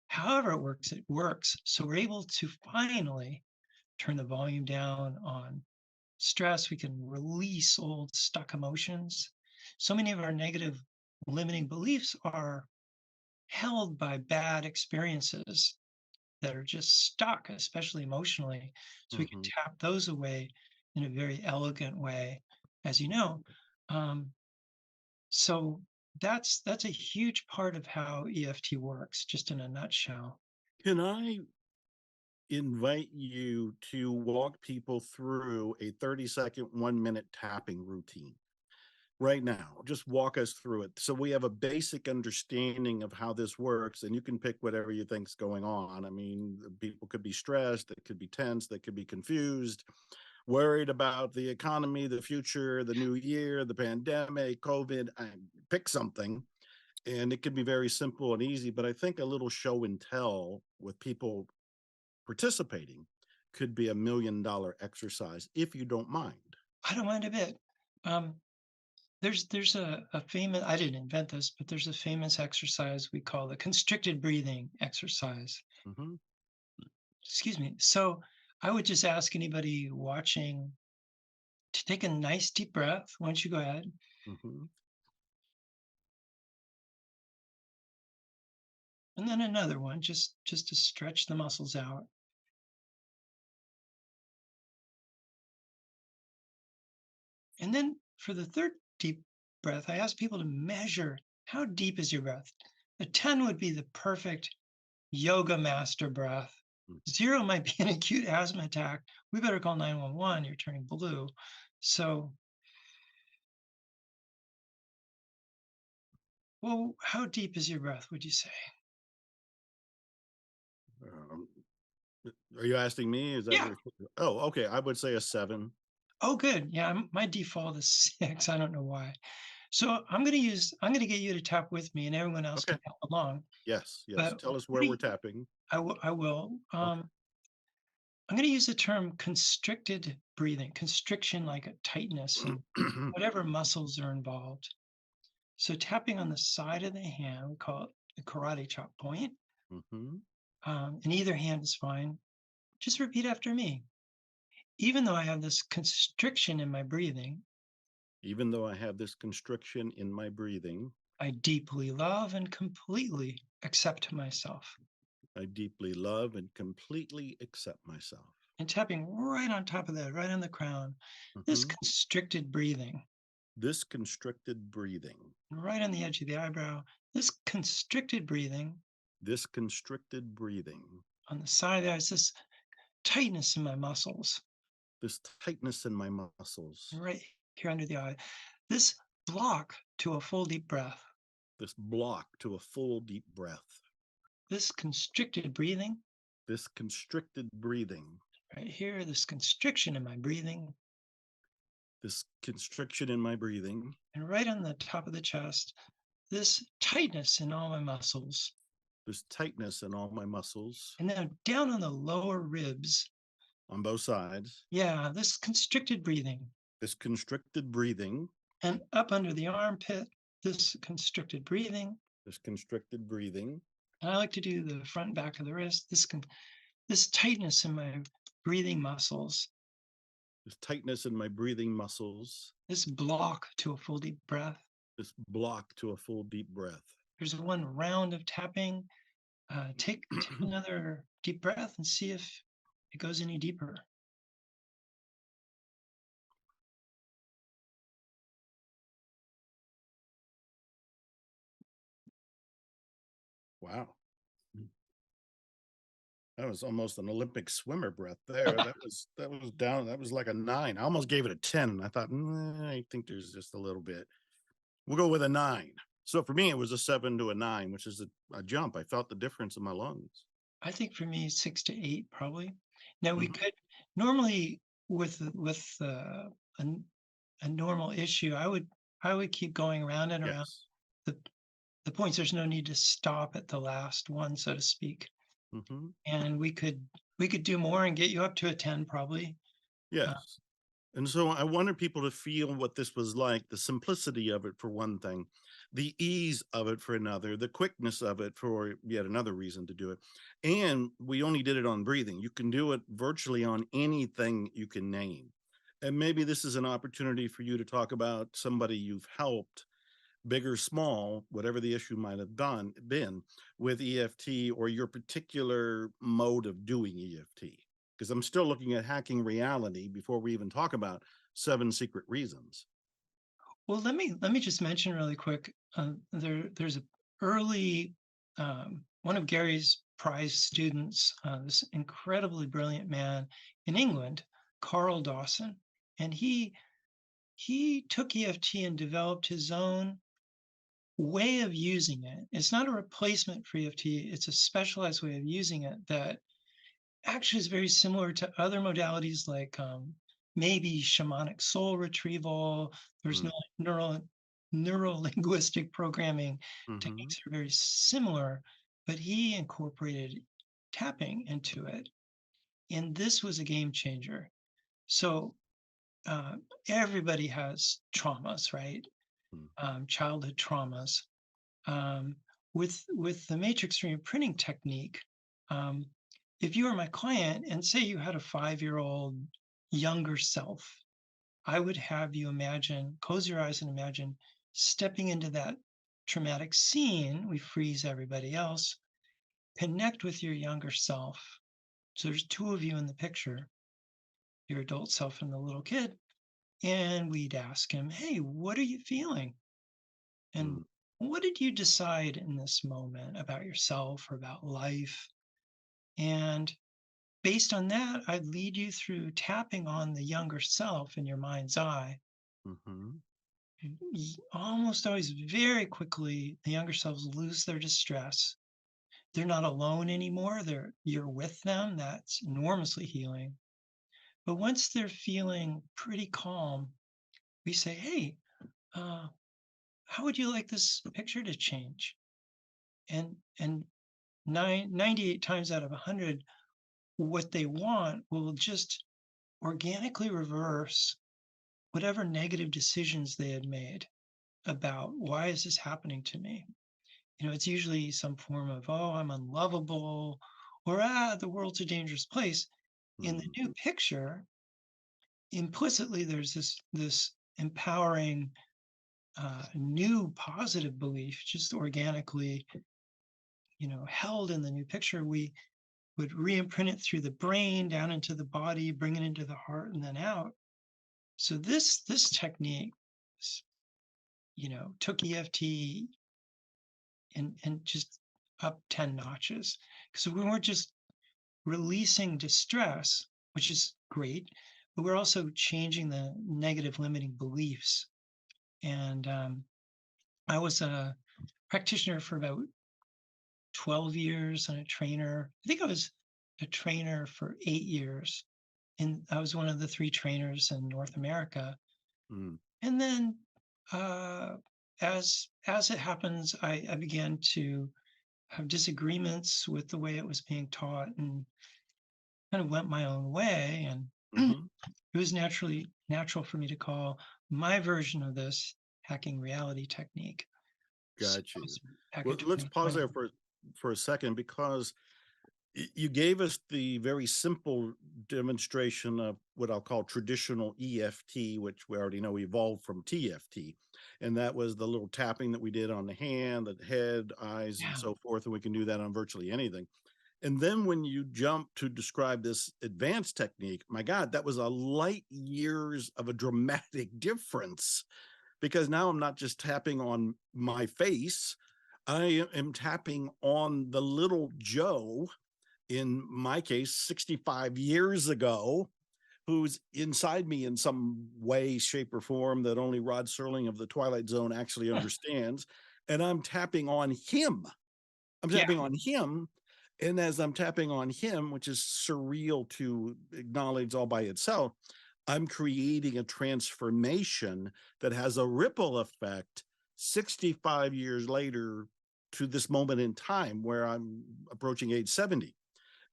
[SPEAKER 2] However it works, it works. So we're able to finally turn the volume down on stress. We can release old stuck emotions. So many of our negative limiting beliefs are held by bad experiences that are just stuck, especially emotionally. So we can
[SPEAKER 1] Mm-hmm.
[SPEAKER 2] tap those away in a very elegant way, as you know. Um, so that's a huge part of how EFT works, just in a nutshell.
[SPEAKER 1] Can I invite you to walk people through a 30-second, 1 minute tapping routine right now? Just walk us through it so we have a basic understanding of how this works, and you can pick whatever you think's going on. I mean, people could be stressed, they could be tense, they could be confused, worried about the economy, the future, the new year, the pandemic, COVID. Pick something, and it can be very simple and easy. But I think a little show and tell with people participating could be $1 million exercise if you don't mind.
[SPEAKER 2] I don't mind a bit. Um, there's a famous, I didn't invent this, but there's a famous exercise we call the constricted breathing exercise.
[SPEAKER 1] Mm-hmm.
[SPEAKER 2] Excuse me. So I would just ask anybody watching to take a nice deep breath. Why don't you go ahead?
[SPEAKER 1] Mm-hmm.
[SPEAKER 2] And then another one, just to stretch the muscles out. And then for the third deep breath, I ask people to measure how deep is your breath. A 10 would be the perfect yoga master breath. Zero might be an acute asthma attack. We better call 911. You're turning blue. So, well, how deep is your breath, would you say?
[SPEAKER 1] Um, are you asking me? Is that what
[SPEAKER 2] Yeah.
[SPEAKER 1] you're? Oh, okay. I would say a 7.
[SPEAKER 2] Oh, good. Yeah, my default is 6. I don't know why. So I'm gonna get you to tap with me, and everyone else
[SPEAKER 1] Okay.
[SPEAKER 2] can tap along.
[SPEAKER 1] Yes. Yes.
[SPEAKER 2] But
[SPEAKER 1] Tell us
[SPEAKER 2] what
[SPEAKER 1] where
[SPEAKER 2] do
[SPEAKER 1] we're
[SPEAKER 2] you,
[SPEAKER 1] tapping.
[SPEAKER 2] I will.
[SPEAKER 1] Okay.
[SPEAKER 2] I'm going to use the term constricted breathing, constriction like a tightness and whatever muscles are involved. So tapping on the side of the hand, we call it the karate chop point.
[SPEAKER 1] Mm-hmm.
[SPEAKER 2] And either hand is fine. Just repeat after me. Even though I have this constriction in my breathing,
[SPEAKER 1] Even though I have this constriction in my breathing,
[SPEAKER 2] I deeply love and completely accept myself.
[SPEAKER 1] I deeply love and completely accept myself.
[SPEAKER 2] And tapping right on top of that, right on the crown, this
[SPEAKER 1] Mm-hmm.
[SPEAKER 2] constricted breathing,
[SPEAKER 1] This constricted breathing,
[SPEAKER 2] and right on the edge of the eyebrow, this constricted breathing
[SPEAKER 1] this constricted breathing,
[SPEAKER 2] on the side of the eyes, this tightness in my muscles,
[SPEAKER 1] this tightness in my muscles,
[SPEAKER 2] and right here under the eye, this block to a full deep breath,
[SPEAKER 1] this block to a full deep breath,
[SPEAKER 2] this constricted breathing
[SPEAKER 1] this constricted breathing,
[SPEAKER 2] right here, this constriction in my breathing,
[SPEAKER 1] this constriction in my breathing,
[SPEAKER 2] and right on the top of the chest, this tightness in all my muscles.
[SPEAKER 1] this tightness in all my muscles
[SPEAKER 2] And then down on the lower ribs,
[SPEAKER 1] on both sides,
[SPEAKER 2] yeah, this constricted breathing.
[SPEAKER 1] this constricted breathing,
[SPEAKER 2] And up under the armpit, this constricted breathing.
[SPEAKER 1] this constricted breathing,
[SPEAKER 2] And I like to do the front and back of the wrist, this tightness in my breathing muscles,
[SPEAKER 1] this tightness in my breathing muscles,
[SPEAKER 2] this block to a full deep breath.
[SPEAKER 1] this block to a full deep breath.
[SPEAKER 2] There's one round of tapping. Take another deep breath and see if it goes any deeper.
[SPEAKER 1] Wow. That was almost an Olympic swimmer breath there. That was down. That was like a 9. I almost gave it a 10. And I thought, I think there's just a little bit. We'll go with a 9. So for me, it was a 7 to a 9, which is a jump. I felt the difference in my lungs.
[SPEAKER 2] I think for me, 6 to 8 probably. Now we
[SPEAKER 1] Mhm.
[SPEAKER 2] could normally with a normal issue, I would keep going around and around
[SPEAKER 1] Yes.
[SPEAKER 2] the the points. There's no need to stop at the last one, so to speak.
[SPEAKER 1] Hmm.
[SPEAKER 2] And we could do more and get you up to a 10 probably. Uh,
[SPEAKER 1] Yes. And so I wanted people to feel what this was like, the simplicity of it for one thing, the ease of it for another, the quickness of it for yet another reason to do it. And we only did it on breathing. You can do it virtually on anything you can name. And maybe this is an opportunity for you to talk about somebody you've helped, big or small, whatever the issue might have been with EFT or your particular mode of doing EFT. Because I'm still looking at hacking reality before we even talk about 7 secret reasons.
[SPEAKER 2] well, let me just mention really quick. There's a early one of Gary's prize students, this incredibly brilliant man in England, Carl Dawson, and he took EFT and developed his own way of using it. It's not a replacement for EFT, it's a specialized way of using it that actually is very similar to other modalities like maybe shamanic soul retrieval. There's no neural linguistic programming
[SPEAKER 1] Mm-hmm.
[SPEAKER 2] techniques are very similar, but he incorporated tapping into it, and this was a game changer. So uh, everybody has traumas, right?
[SPEAKER 1] Mm-hmm.
[SPEAKER 2] Childhood traumas. um, with the matrix printing technique, um, if you were my client and say you had a 5-year-old younger self, I would have you close your eyes and imagine stepping into that traumatic scene. We freeze everybody else, connect with your younger self. So there's two of you in the picture, your adult self and the little kid. And we'd ask him, hey, what are you feeling? And what did you decide in this moment about yourself or about life? And based on that, I'd lead you through tapping on the younger self in your mind's eye.
[SPEAKER 1] Mm-hmm.
[SPEAKER 2] Almost always, very quickly, the younger selves lose their distress. They're not alone anymore. You're with them. That's enormously healing. But once they're feeling pretty calm, we say, "Hey, uh, how would you like this picture to change?" And 98 times out of 100, what they want will just organically reverse whatever negative decisions they had made about why is this happening to me. it's usually some form of, oh, I'm unlovable, or the world's a dangerous place. In the
[SPEAKER 1] Mm,
[SPEAKER 2] new picture, implicitly there's this empowering new positive belief just organically held in the new picture. We would re-imprint it through the brain down into the body, bring it into the heart, and then out. So this technique s- took EFT and just up 10 notches, because we weren't just releasing distress, which is great, but we're also changing the negative limiting beliefs. And I was a practitioner for about 12 years and a trainer. I think I was a trainer for 8 years. And I was one of the three trainers in North America.
[SPEAKER 1] mm,
[SPEAKER 2] And then uh, as it happens, I began to have disagreements with the way it was being taught and kind of went my own way. And
[SPEAKER 1] mhm.
[SPEAKER 2] it was natural for me to call my version of this hacking reality technique. So
[SPEAKER 1] Got
[SPEAKER 2] that was
[SPEAKER 1] you.
[SPEAKER 2] back in
[SPEAKER 1] Well, let's pause
[SPEAKER 2] 2020.
[SPEAKER 1] there for a second because you gave us the very simple demonstration of what I'll call traditional EFT, which we already know evolved from TFT. And that was the little tapping that we did on the hand, the head, eyes, and
[SPEAKER 2] Yeah,
[SPEAKER 1] so forth. And we can do that on virtually anything. And then when you jump to describe this advanced technique, my God, that was a light years of a dramatic difference because now I'm not just tapping on my face, I am tapping on the little Joe, in my case, 65 years ago, who's inside me in some way, shape, or form that only Rod Serling of the Twilight Zone actually understands. And I'm tapping on him. I'm
[SPEAKER 2] yeah,
[SPEAKER 1] tapping on him. And as I'm tapping on him, which is surreal to acknowledge all by itself, I'm creating a transformation that has a ripple effect 65 years later to this moment in time where I'm approaching age 70.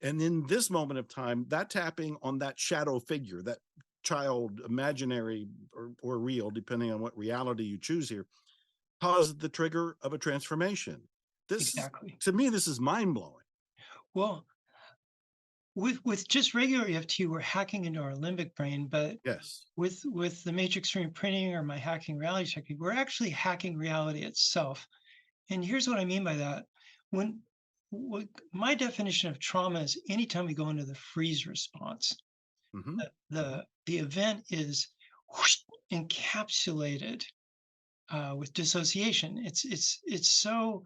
[SPEAKER 1] And in this moment of time, that tapping on that shadow figure, that child, imaginary or real, depending on what reality you choose here, caused the trigger of a transformation. This is,
[SPEAKER 2] exactly.
[SPEAKER 1] to me, this is mind blowing.
[SPEAKER 2] Well, with just regular EFT, we're hacking into our limbic brain, but
[SPEAKER 1] Yes.
[SPEAKER 2] with the matrix printing or my hacking reality technique, we're actually hacking reality itself. And here's what I mean by that. When what, my definition of trauma is anytime we go into the freeze response,
[SPEAKER 1] Mm-hmm. Mm-hmm.
[SPEAKER 2] the event is whoosh, encapsulated with dissociation. It's so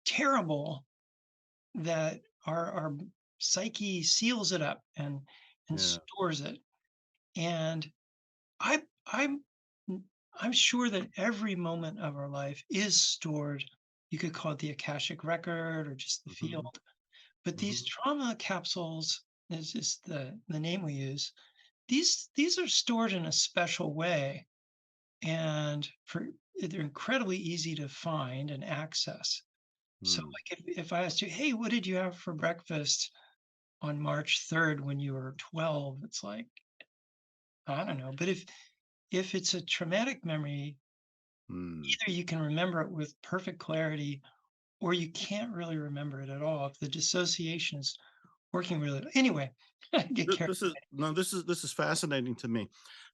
[SPEAKER 2] terrible that our psyche seals it up and
[SPEAKER 1] Yeah.
[SPEAKER 2] stores it. And I I'm I'm sure that every moment of our life is stored. You could call it the Akashic record or just the
[SPEAKER 1] Mm-hmm.
[SPEAKER 2] field. But these
[SPEAKER 1] Mm-hmm.
[SPEAKER 2] trauma capsules is the name we use. These are stored in a special way, and they're incredibly easy to find and access. So
[SPEAKER 1] Mm.
[SPEAKER 2] like if I asked you, hey, what did you have for breakfast on March 3rd when you were 12? It's like, I don't know. But if it's a traumatic memory,
[SPEAKER 1] Mm.
[SPEAKER 2] either you can remember it with perfect clarity or you can't really remember it at all if the dissociation is working really anyway. I get carried
[SPEAKER 1] This is no, this is fascinating to me.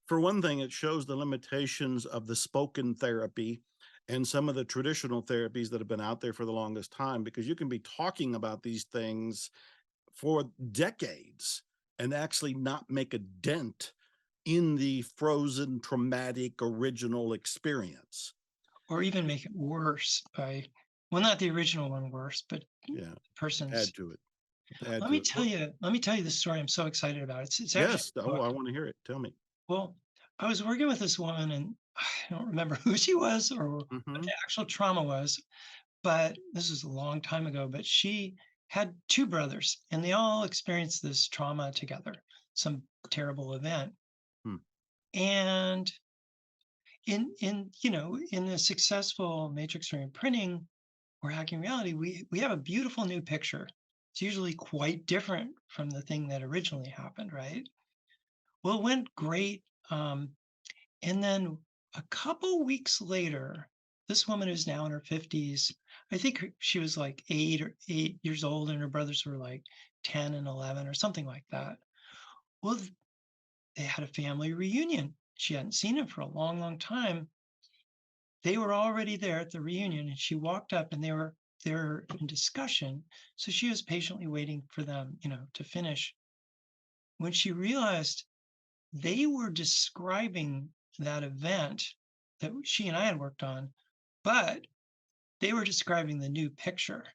[SPEAKER 1] For one thing, it shows the limitations of the spoken therapy and some of the traditional therapies that have been out there for the longest time, because you can be talking about these things for decades and actually not make a dent in the frozen traumatic original experience.
[SPEAKER 2] or even make it worse by, well, not the original one worse, but the
[SPEAKER 1] Yeah,
[SPEAKER 2] person's.
[SPEAKER 1] add to it. Add
[SPEAKER 2] Let
[SPEAKER 1] to
[SPEAKER 2] me
[SPEAKER 1] it.
[SPEAKER 2] tell
[SPEAKER 1] Well,
[SPEAKER 2] you, let me tell you the story I'm so excited about. It's actually
[SPEAKER 1] yes.
[SPEAKER 2] a
[SPEAKER 1] Oh,
[SPEAKER 2] book.
[SPEAKER 1] I want to hear it. Tell me.
[SPEAKER 2] Well, I was working with this woman and I don't remember who she was or what
[SPEAKER 1] Hmm.
[SPEAKER 2] the actual trauma was, but this is a long time ago. But she had two brothers and they all experienced this trauma together, some terrible event.
[SPEAKER 1] Hmm.
[SPEAKER 2] And in the successful matrix printing or hacking reality, we have a beautiful new picture. It's usually quite different from the thing that originally happened, right? Well, it went great. And then a couple weeks later, this woman who's now in her 50s, I think she was like 8 old, and her brothers were like 10 and 11 or something like that. Well, they had a family reunion. She hadn't seen him for a long, long time. They were already there at the reunion, and she walked up, and they were there in discussion. So she was patiently waiting for them, to finish. When she realized they were describing that event that she and I had worked on, but they were describing the new picture.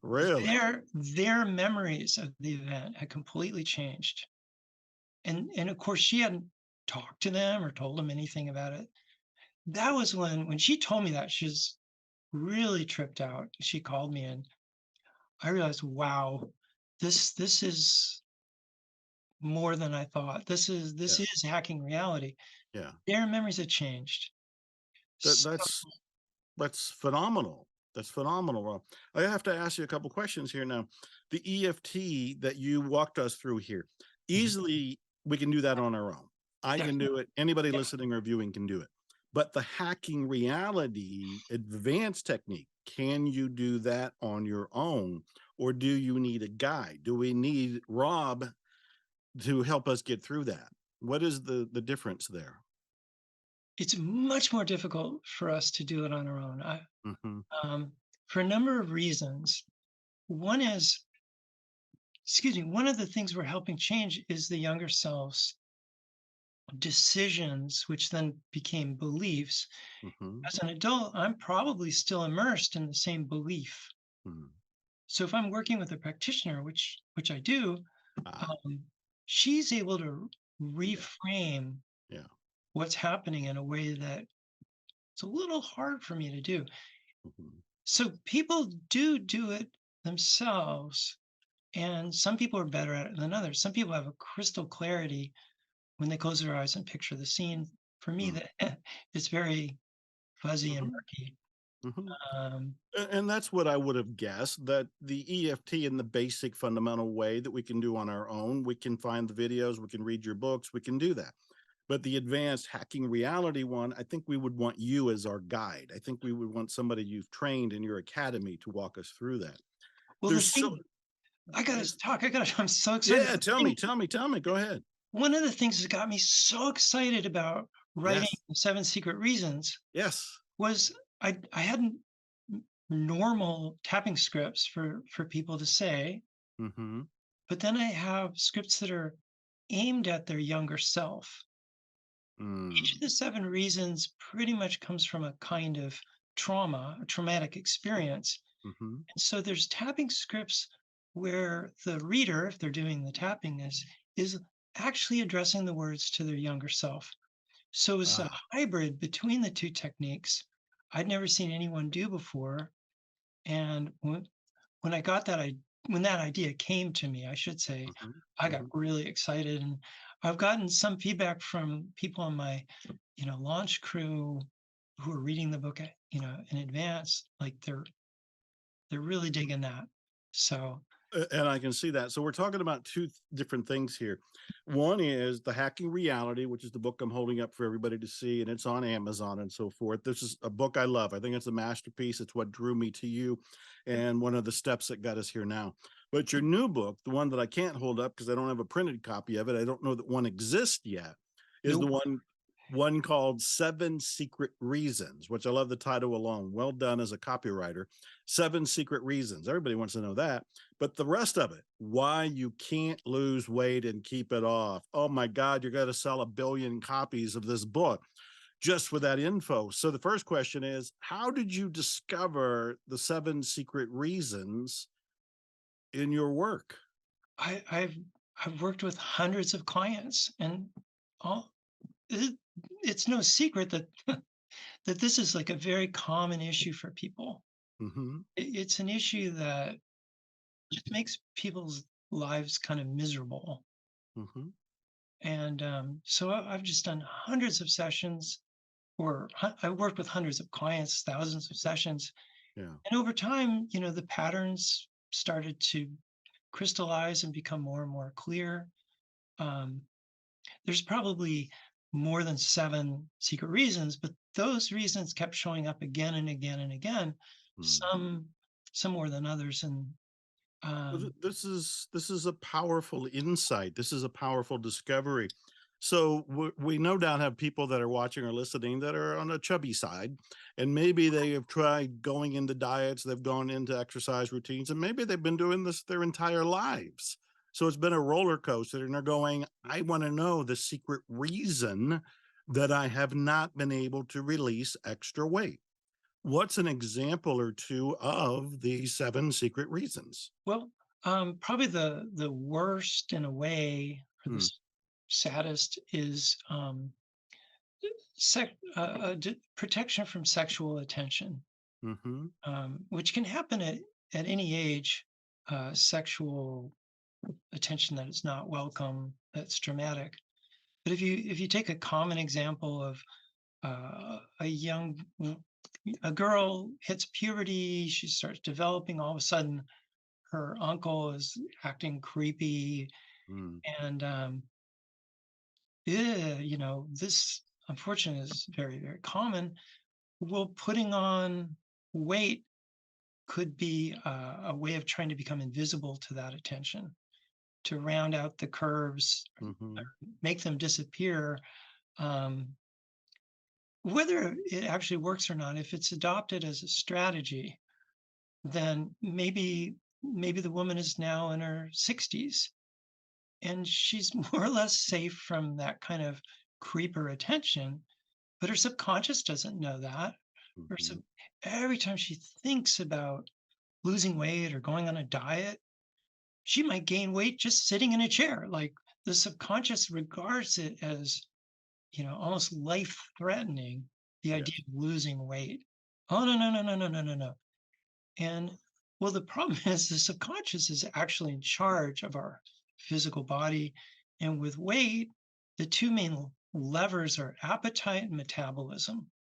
[SPEAKER 1] Really?
[SPEAKER 2] Their memories of the event had completely changed. And of course she hadn't talked to them or told them anything about it. That was when she told me that, she was really tripped out. She called me, and I realized, wow, this is more than I thought. This
[SPEAKER 1] Yeah.
[SPEAKER 2] is hacking reality.
[SPEAKER 1] Yeah.
[SPEAKER 2] Their memories had changed.
[SPEAKER 1] That
[SPEAKER 2] So
[SPEAKER 1] that's phenomenal. That's phenomenal, Rob. I have to ask you a couple questions here now. The EFT that you walked us through here,
[SPEAKER 2] Mhm.
[SPEAKER 1] easily we can do that on our own. I can do
[SPEAKER 2] Definitely.
[SPEAKER 1] it. Anybody
[SPEAKER 2] Yeah.
[SPEAKER 1] listening or viewing can do it. But the hacking reality advanced technique, can you do that on your own, or do you need a guide? Do we need Rob to help us get through that? What is the difference there?
[SPEAKER 2] It's much more difficult for us to do it on our own.
[SPEAKER 1] Hmm.
[SPEAKER 2] Um, for a number of reasons. One is, excuse me, one of the things we're helping change is the younger selves decisions, which then became beliefs.
[SPEAKER 1] Hmm.
[SPEAKER 2] As an adult, I'm probably still immersed in the same belief.
[SPEAKER 1] Hmm.
[SPEAKER 2] So if I'm working with a practitioner, which I do,
[SPEAKER 1] Ah,
[SPEAKER 2] um, she's able to
[SPEAKER 1] yeah,
[SPEAKER 2] reframe
[SPEAKER 1] yeah.
[SPEAKER 2] what's happening in a way that it's a little hard for me to do.
[SPEAKER 1] Mhm.
[SPEAKER 2] So people do it themselves, and some people are better at it than others. Some people have a crystal clarity when they close their eyes and picture the scene. For me,
[SPEAKER 1] Mm.
[SPEAKER 2] that it's very fuzzy and
[SPEAKER 1] Mhm,
[SPEAKER 2] murky.
[SPEAKER 1] mhm.
[SPEAKER 2] Um,
[SPEAKER 1] And that's what I would have guessed, that the EFT in the basic fundamental way that we can do on our own, we can find the videos, we can read your books, we can do that. But the advanced hacking reality one, I think we would want you as our guide. I think we would want somebody you've trained in your academy to walk us through that.
[SPEAKER 2] well, the
[SPEAKER 1] There's so
[SPEAKER 2] thing I gotta
[SPEAKER 1] there's
[SPEAKER 2] talk. I gotta. I'm so excited.
[SPEAKER 1] yeah, tell me, tell me, tell me. Go ahead.
[SPEAKER 2] One of the things that got me so excited about writing
[SPEAKER 1] Yes.
[SPEAKER 2] the Seven Secret Reasons
[SPEAKER 1] Yes.
[SPEAKER 2] was I hadn't normal tapping scripts for people to say,
[SPEAKER 1] Mm-hmm.
[SPEAKER 2] but then I have scripts that are aimed at their younger self. Each of
[SPEAKER 1] Mm.
[SPEAKER 2] the seven reasons pretty much comes from a kind of trauma, a traumatic experience.
[SPEAKER 1] Mm-hmm.
[SPEAKER 2] And so there's tapping scripts where the reader, if they're doing the tapping, is actually addressing the words to their younger self. So it's a
[SPEAKER 1] Ah.
[SPEAKER 2] hybrid between the two techniques I'd never seen anyone do before. And when I got that, when that idea came to me, I should say,
[SPEAKER 1] Mm-hmm.
[SPEAKER 2] I got
[SPEAKER 1] Mm-hmm.
[SPEAKER 2] really excited, and I've gotten some feedback from people on my, launch crew who are reading the book, in advance. Like they're really digging that. So
[SPEAKER 1] And I can see that. So we're talking about two different things here. One is the hacking reality, which is the book I'm holding up for everybody to see, and it's on Amazon and so forth. This is a book I love. I think it's a masterpiece. It's what drew me to you, and one of the steps that got us here now. But your new book, the one that I can't hold up because I don't have a printed copy of it, I don't know that one exists yet, is the
[SPEAKER 2] nope.
[SPEAKER 1] one called Seven Secret Reasons, which I love the title alone. Well done as a copywriter. Seven Secret Reasons. Everybody wants to know that. But the rest of it, why you can't lose weight and keep it off. Oh my God, you're going to sell 1 billion copies of this book just for that info. So the first question is, how did you discover the seven secret reasons in your work?
[SPEAKER 2] I, I've I've worked with hundreds of clients, and all it, it's no secret that that this is like a very common issue for people.
[SPEAKER 1] Mm-hmm.
[SPEAKER 2] It's an issue that just makes people's lives kind of miserable.
[SPEAKER 1] Mm-hmm.
[SPEAKER 2] And so I've just done hundreds of sessions, or I've worked with hundreds of clients, thousands of sessions.
[SPEAKER 1] Yeah.
[SPEAKER 2] And over time, the patterns started to crystallize and become more and more clear. Um, there's probably more than 7 secret reasons, but those reasons kept showing up again and again and again,
[SPEAKER 1] Mm.
[SPEAKER 2] some some more than others. And
[SPEAKER 1] Well,
[SPEAKER 2] um,
[SPEAKER 1] this is a powerful insight. This is a powerful discovery. So we no doubt have people that are watching or listening that are on a chubby side, and maybe they have tried going into diets, they've gone into exercise routines, and maybe they've been doing this their entire lives. So it's been a roller coaster, and they're going, I want to know the secret reason that I have not been able to release extra weight. What's an example or two of the seven secret reasons?
[SPEAKER 2] well, probably the worst in a way, or the
[SPEAKER 1] Hmm.
[SPEAKER 2] saddest, is protection from sexual attention,
[SPEAKER 1] Mhm.
[SPEAKER 2] which can happen at any age. Sexual attention that is not welcome, that's dramatic. But if you take a common example of a girl hits puberty, she starts developing. All of a sudden, her uncle is acting creepy,
[SPEAKER 1] Mm.
[SPEAKER 2] and this unfortunately is very, very common. Well, putting on weight could be a way of trying to become invisible to that attention, to round out the curves, or
[SPEAKER 1] Mhm.
[SPEAKER 2] make them disappear. Um, Whether it actually works or not, if it's adopted as a strategy, then maybe the woman is now in her 60s and she's more or less safe from that kind of creeper attention, but her subconscious doesn't know that. Her
[SPEAKER 1] Mhm.
[SPEAKER 2] sub- every time she thinks about losing weight or going on a diet, she might gain weight just sitting in a chair. Like, the subconscious regards it as, almost life threatening, the idea
[SPEAKER 1] Yes.
[SPEAKER 2] of losing weight. Oh, no, no, no, no, no, no, no, no. And well, the problem is the subconscious is actually in charge of our physical body. And with weight, the two main levers are appetite and metabolism.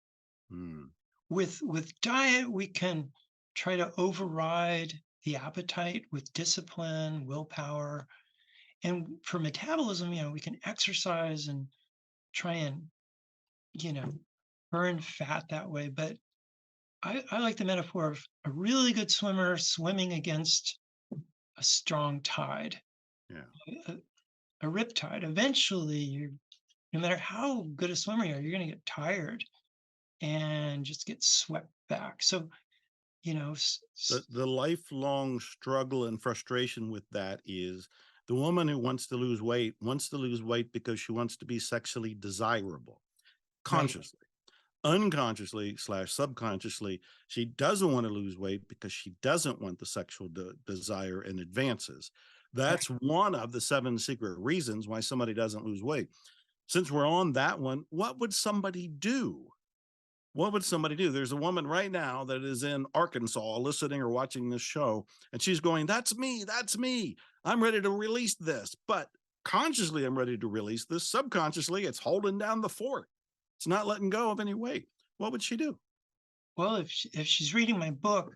[SPEAKER 1] Mm.
[SPEAKER 2] With diet, we can try to override the appetite with discipline, willpower. And for metabolism, we can exercise and try and, you know, burn fat that way. But I like the metaphor of a really good swimmer swimming against a strong tide,
[SPEAKER 1] Yeah.
[SPEAKER 2] a, a rip tide. Eventually, no matter how good a swimmer you are, you're going to get tired and just get swept back. So, you know,
[SPEAKER 1] The lifelong struggle and frustration with that is the woman who wants to lose weight because she wants to be sexually desirable,
[SPEAKER 2] right,
[SPEAKER 1] consciously. Unconsciously slash subconsciously, she doesn't want to lose weight because she doesn't want the sexual desire and advances.
[SPEAKER 2] right.
[SPEAKER 1] That's one of the seven secret reasons why somebody doesn't lose weight. Since we're on that one, what would somebody do? What would somebody do? There's a woman right now that is in Arkansas listening or watching this show, and she's going, that's me. That's me. I'm ready to release this. But consciously, I'm ready to release this. Subconsciously, it's holding down the fort. It's not letting go of any weight. What would she do?
[SPEAKER 2] Well, if she's reading my book,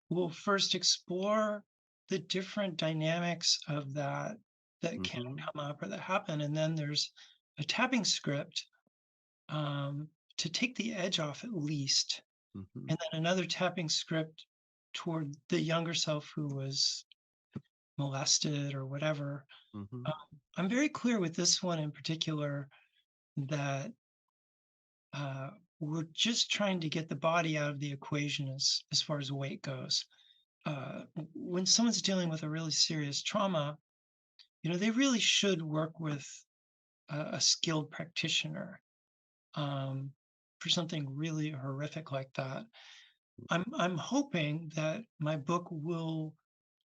[SPEAKER 2] we'll first explore the different dynamics of that can
[SPEAKER 1] Hmm.
[SPEAKER 2] come up or that happen, and then there's a tapping script, to take the edge off at least,
[SPEAKER 1] Hmm.
[SPEAKER 2] and then another tapping script toward the younger self who was molested or whatever.
[SPEAKER 1] Hmm.
[SPEAKER 2] I'm very clear with this one in particular that uh, we're just trying to get the body out of the equation as far as weight goes. When someone's dealing with a really serious trauma, they really should work with a skilled practitioner, um, for something really horrific like that. I'm hoping that my book will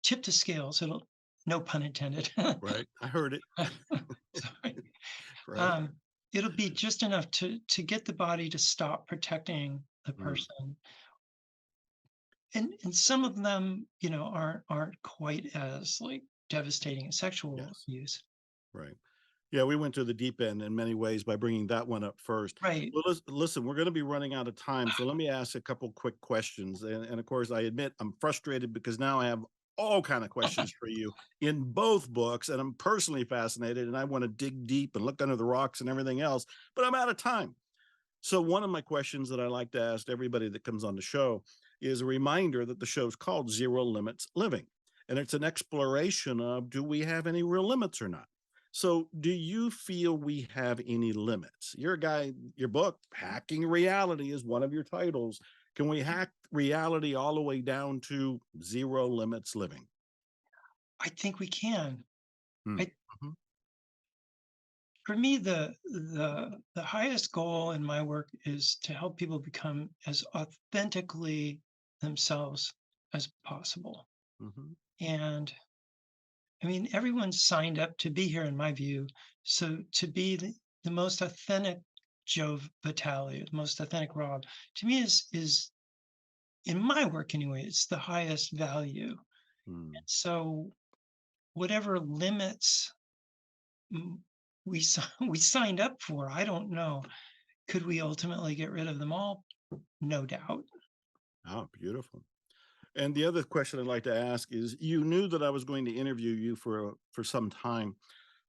[SPEAKER 2] tip the scales. It'll, no pun intended.
[SPEAKER 1] Right. I heard it.
[SPEAKER 2] Sorry.
[SPEAKER 1] Right.
[SPEAKER 2] Um, it'll be just enough to get the body to stop protecting the
[SPEAKER 1] Mm.
[SPEAKER 2] person. And some of them, aren't quite as, like, devastating as sexual
[SPEAKER 1] Yes.
[SPEAKER 2] abuse.
[SPEAKER 1] Right. Yeah, we went to the deep end in many ways by bringing that one up first.
[SPEAKER 2] Right.
[SPEAKER 1] Well, listen, we're going to be running out of time, so let me ask a couple quick questions. And of course, I admit I'm frustrated because now I have all kind of questions for you in both books, and I'm personally fascinated, and I want to dig deep and look under the rocks and everything else, but I'm out of time. So one of my questions that I like to ask everybody that comes on the show is a reminder that the show's called Zero Limits Living, and it's an exploration of, do we have any real limits or not? So do you feel we have any limits? You're a guy, your book, Hacking Reality, is one of your titles. Can we hack reality all the way down to zero limits living?
[SPEAKER 2] I think we can.
[SPEAKER 1] Hmm.
[SPEAKER 2] I
[SPEAKER 1] Mhm.
[SPEAKER 2] For me, the highest goal in my work is to help people become as authentically themselves as possible.
[SPEAKER 1] Mhm.
[SPEAKER 2] And I mean, everyone signed up to be here, in my view. So to be the most authentic Joe Vitale, the most authentic Rob, to me is in my work anyway, it's the highest value.
[SPEAKER 1] Mm.
[SPEAKER 2] So whatever limits we signed up for, I don't know. Could we ultimately get rid of them all? No doubt.
[SPEAKER 1] Oh, beautiful. And the other question I'd like to ask is, you knew that I was going to interview you for some time.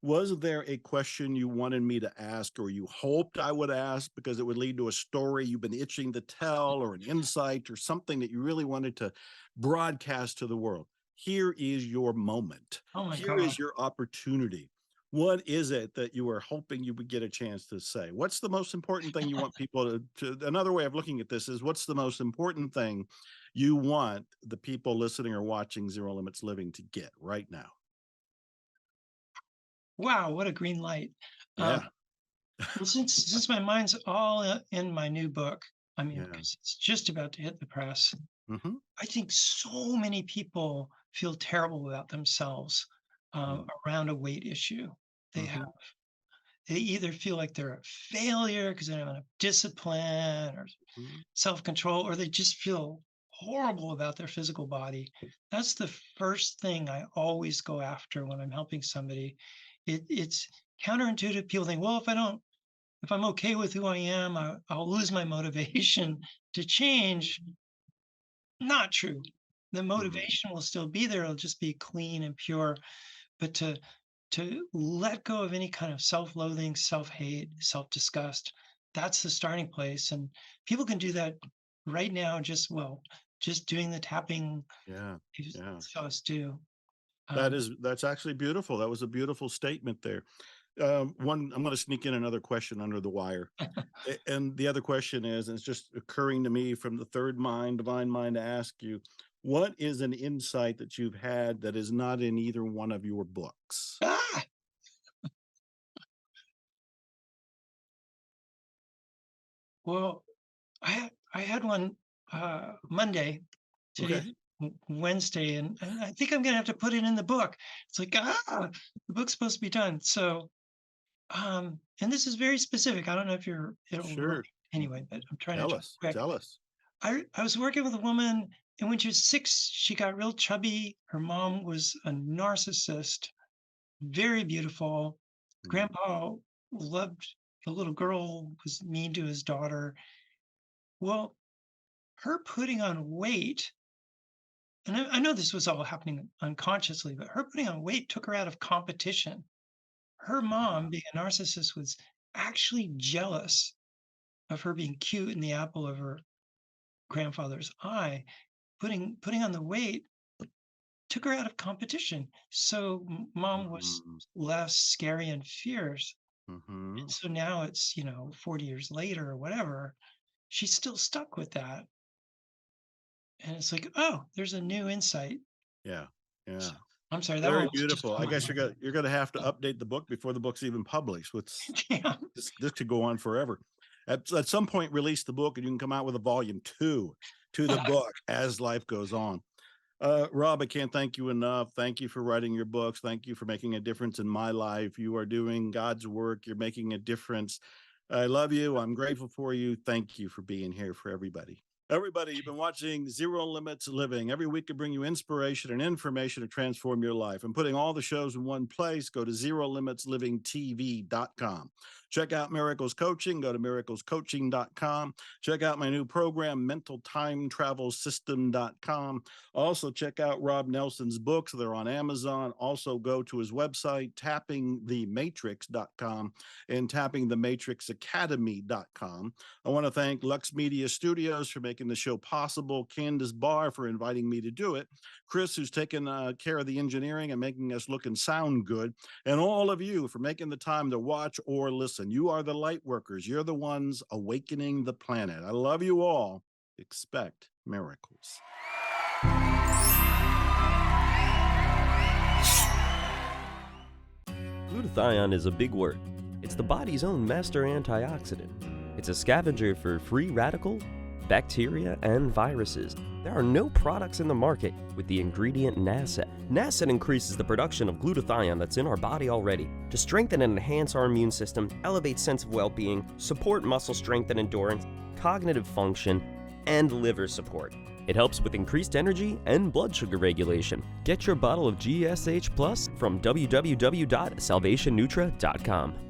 [SPEAKER 1] Was there a question you wanted me to ask, or you hoped I would ask because it would lead to a story you've been itching to tell, or an insight, or something that you really wanted to broadcast to the world? Here is your moment.
[SPEAKER 2] Oh my
[SPEAKER 1] Here is
[SPEAKER 2] God.
[SPEAKER 1] your opportunity. What is it that you were hoping you would get a chance to say? What's the most important thing you want people another way of looking at this is, what's the most important thing you want the people listening or watching Zero Limits Living to get right now?
[SPEAKER 2] Wow, what a green light. Um,
[SPEAKER 1] Yeah.
[SPEAKER 2] well, since my mind's all in my new book, I mean,
[SPEAKER 1] Yeah.
[SPEAKER 2] because it's just about to hit the press,
[SPEAKER 1] Mhm.
[SPEAKER 2] I think so many people feel terrible about themselves
[SPEAKER 1] Mm.
[SPEAKER 2] around a weight issue. They have
[SPEAKER 1] Mhm.
[SPEAKER 2] they either feel like they're a failure because they don't have enough discipline or
[SPEAKER 1] Mhm.
[SPEAKER 2] self-control, or they just feel horrible about their physical body. That's the first thing I always go after when I'm helping somebody. It's counterintuitive. People think, well, if I'm okay with who I am, I'll lose my motivation to change. Not true. The
[SPEAKER 1] Mm.
[SPEAKER 2] motivation will still be there. It'll just be clean and pure. But to let go of any kind of self-loathing, self-hate, self-disgust, that's the starting place. And people can do that right now, just doing the tapping
[SPEAKER 1] Yeah.
[SPEAKER 2] you
[SPEAKER 1] Yeah.
[SPEAKER 2] saw us do. Um,
[SPEAKER 1] That's actually beautiful. That was a beautiful statement there. One, I'm gonna sneak in another question under the wire. And the other question is, and it's just occurring to me from the third mind, divine mind, to ask you, what is an insight that you've had that is not in either one of your books?
[SPEAKER 2] ah, well, I had one Monday,
[SPEAKER 1] Okay.
[SPEAKER 2] today Wednesday, and I think I'm gonna have to put it in the book. It's like, the book's supposed to be done. So and this is very specific. I don't know if it'll relate
[SPEAKER 1] Sure.
[SPEAKER 2] anyway, but I'm trying to
[SPEAKER 1] Tell
[SPEAKER 2] try
[SPEAKER 1] us.
[SPEAKER 2] quick.
[SPEAKER 1] Tell us.
[SPEAKER 2] I was working with a woman, and when she was 6, she got real chubby. Her mom was a narcissist, very beautiful.
[SPEAKER 1] Mm.
[SPEAKER 2] Grandpa loved the little girl, was mean to his daughter. Well, her putting on weight, and I know this was all happening unconsciously, but her putting on weight took her out of competition. Her mom, being a narcissist, was actually jealous of her being cute and the apple of her grandfather's eye. Putting on the weight took her out of competition. So mom was
[SPEAKER 1] Mhm.
[SPEAKER 2] less scary and fierce. And
[SPEAKER 1] Mhm.
[SPEAKER 2] so now it's, 40 years later or whatever, she's still stuck with that. And it's like, oh, there's a new insight.
[SPEAKER 1] Yeah. Yeah.
[SPEAKER 2] So I'm sorry, that one
[SPEAKER 1] Very
[SPEAKER 2] was just
[SPEAKER 1] beautiful.
[SPEAKER 2] on
[SPEAKER 1] I
[SPEAKER 2] my
[SPEAKER 1] guess
[SPEAKER 2] mind.
[SPEAKER 1] you're gonna have to update the book before the book's even published.
[SPEAKER 2] Yeah.
[SPEAKER 1] This could go on forever. At some point, release the book, and you can come out with a volume two to the book as life goes on. Rob, I can't thank you enough. Thank you for writing your books. Thank you for making a difference in my life. You are doing God's work. You're making a difference. I love you. I'm grateful for you. Thank you for being here for everybody. Everybody, you've been watching Zero Limits Living. Every week, I bring you inspiration and information to transform your life. I'm putting all the shows in one place. Go to ZeroLimitsLivingTV.com. Check out Miracles Coaching. Go to miraclescoaching.com. Check out my new program, mentaltimetravelsystem.com. Also, check out Rob Nelson's books. They're on Amazon. Also, go to his website, tappingthematrix.com and tappingthematrixacademy.com. I want to thank Lux Media Studios for making the show possible, Candace Barr for inviting me to do it, Chris, who's taken care of the engineering and making us look and sound good, and all of you for making the time to watch or listen. You are the light workers. You're the ones awakening the planet. I love you all. Expect miracles.
[SPEAKER 3] Glutathione is a big word. It's the body's own master antioxidant. It's a scavenger for free radical, bacteria, and viruses. There are no products in the market with the ingredient NASET. NASET increases the production of glutathione that's in our body already to strengthen and enhance our immune system, elevate sense of well-being, support muscle strength and endurance, cognitive function, and liver support. It helps with increased energy and blood sugar regulation. Get your bottle of GSH Plus from www.salvationnutra.com.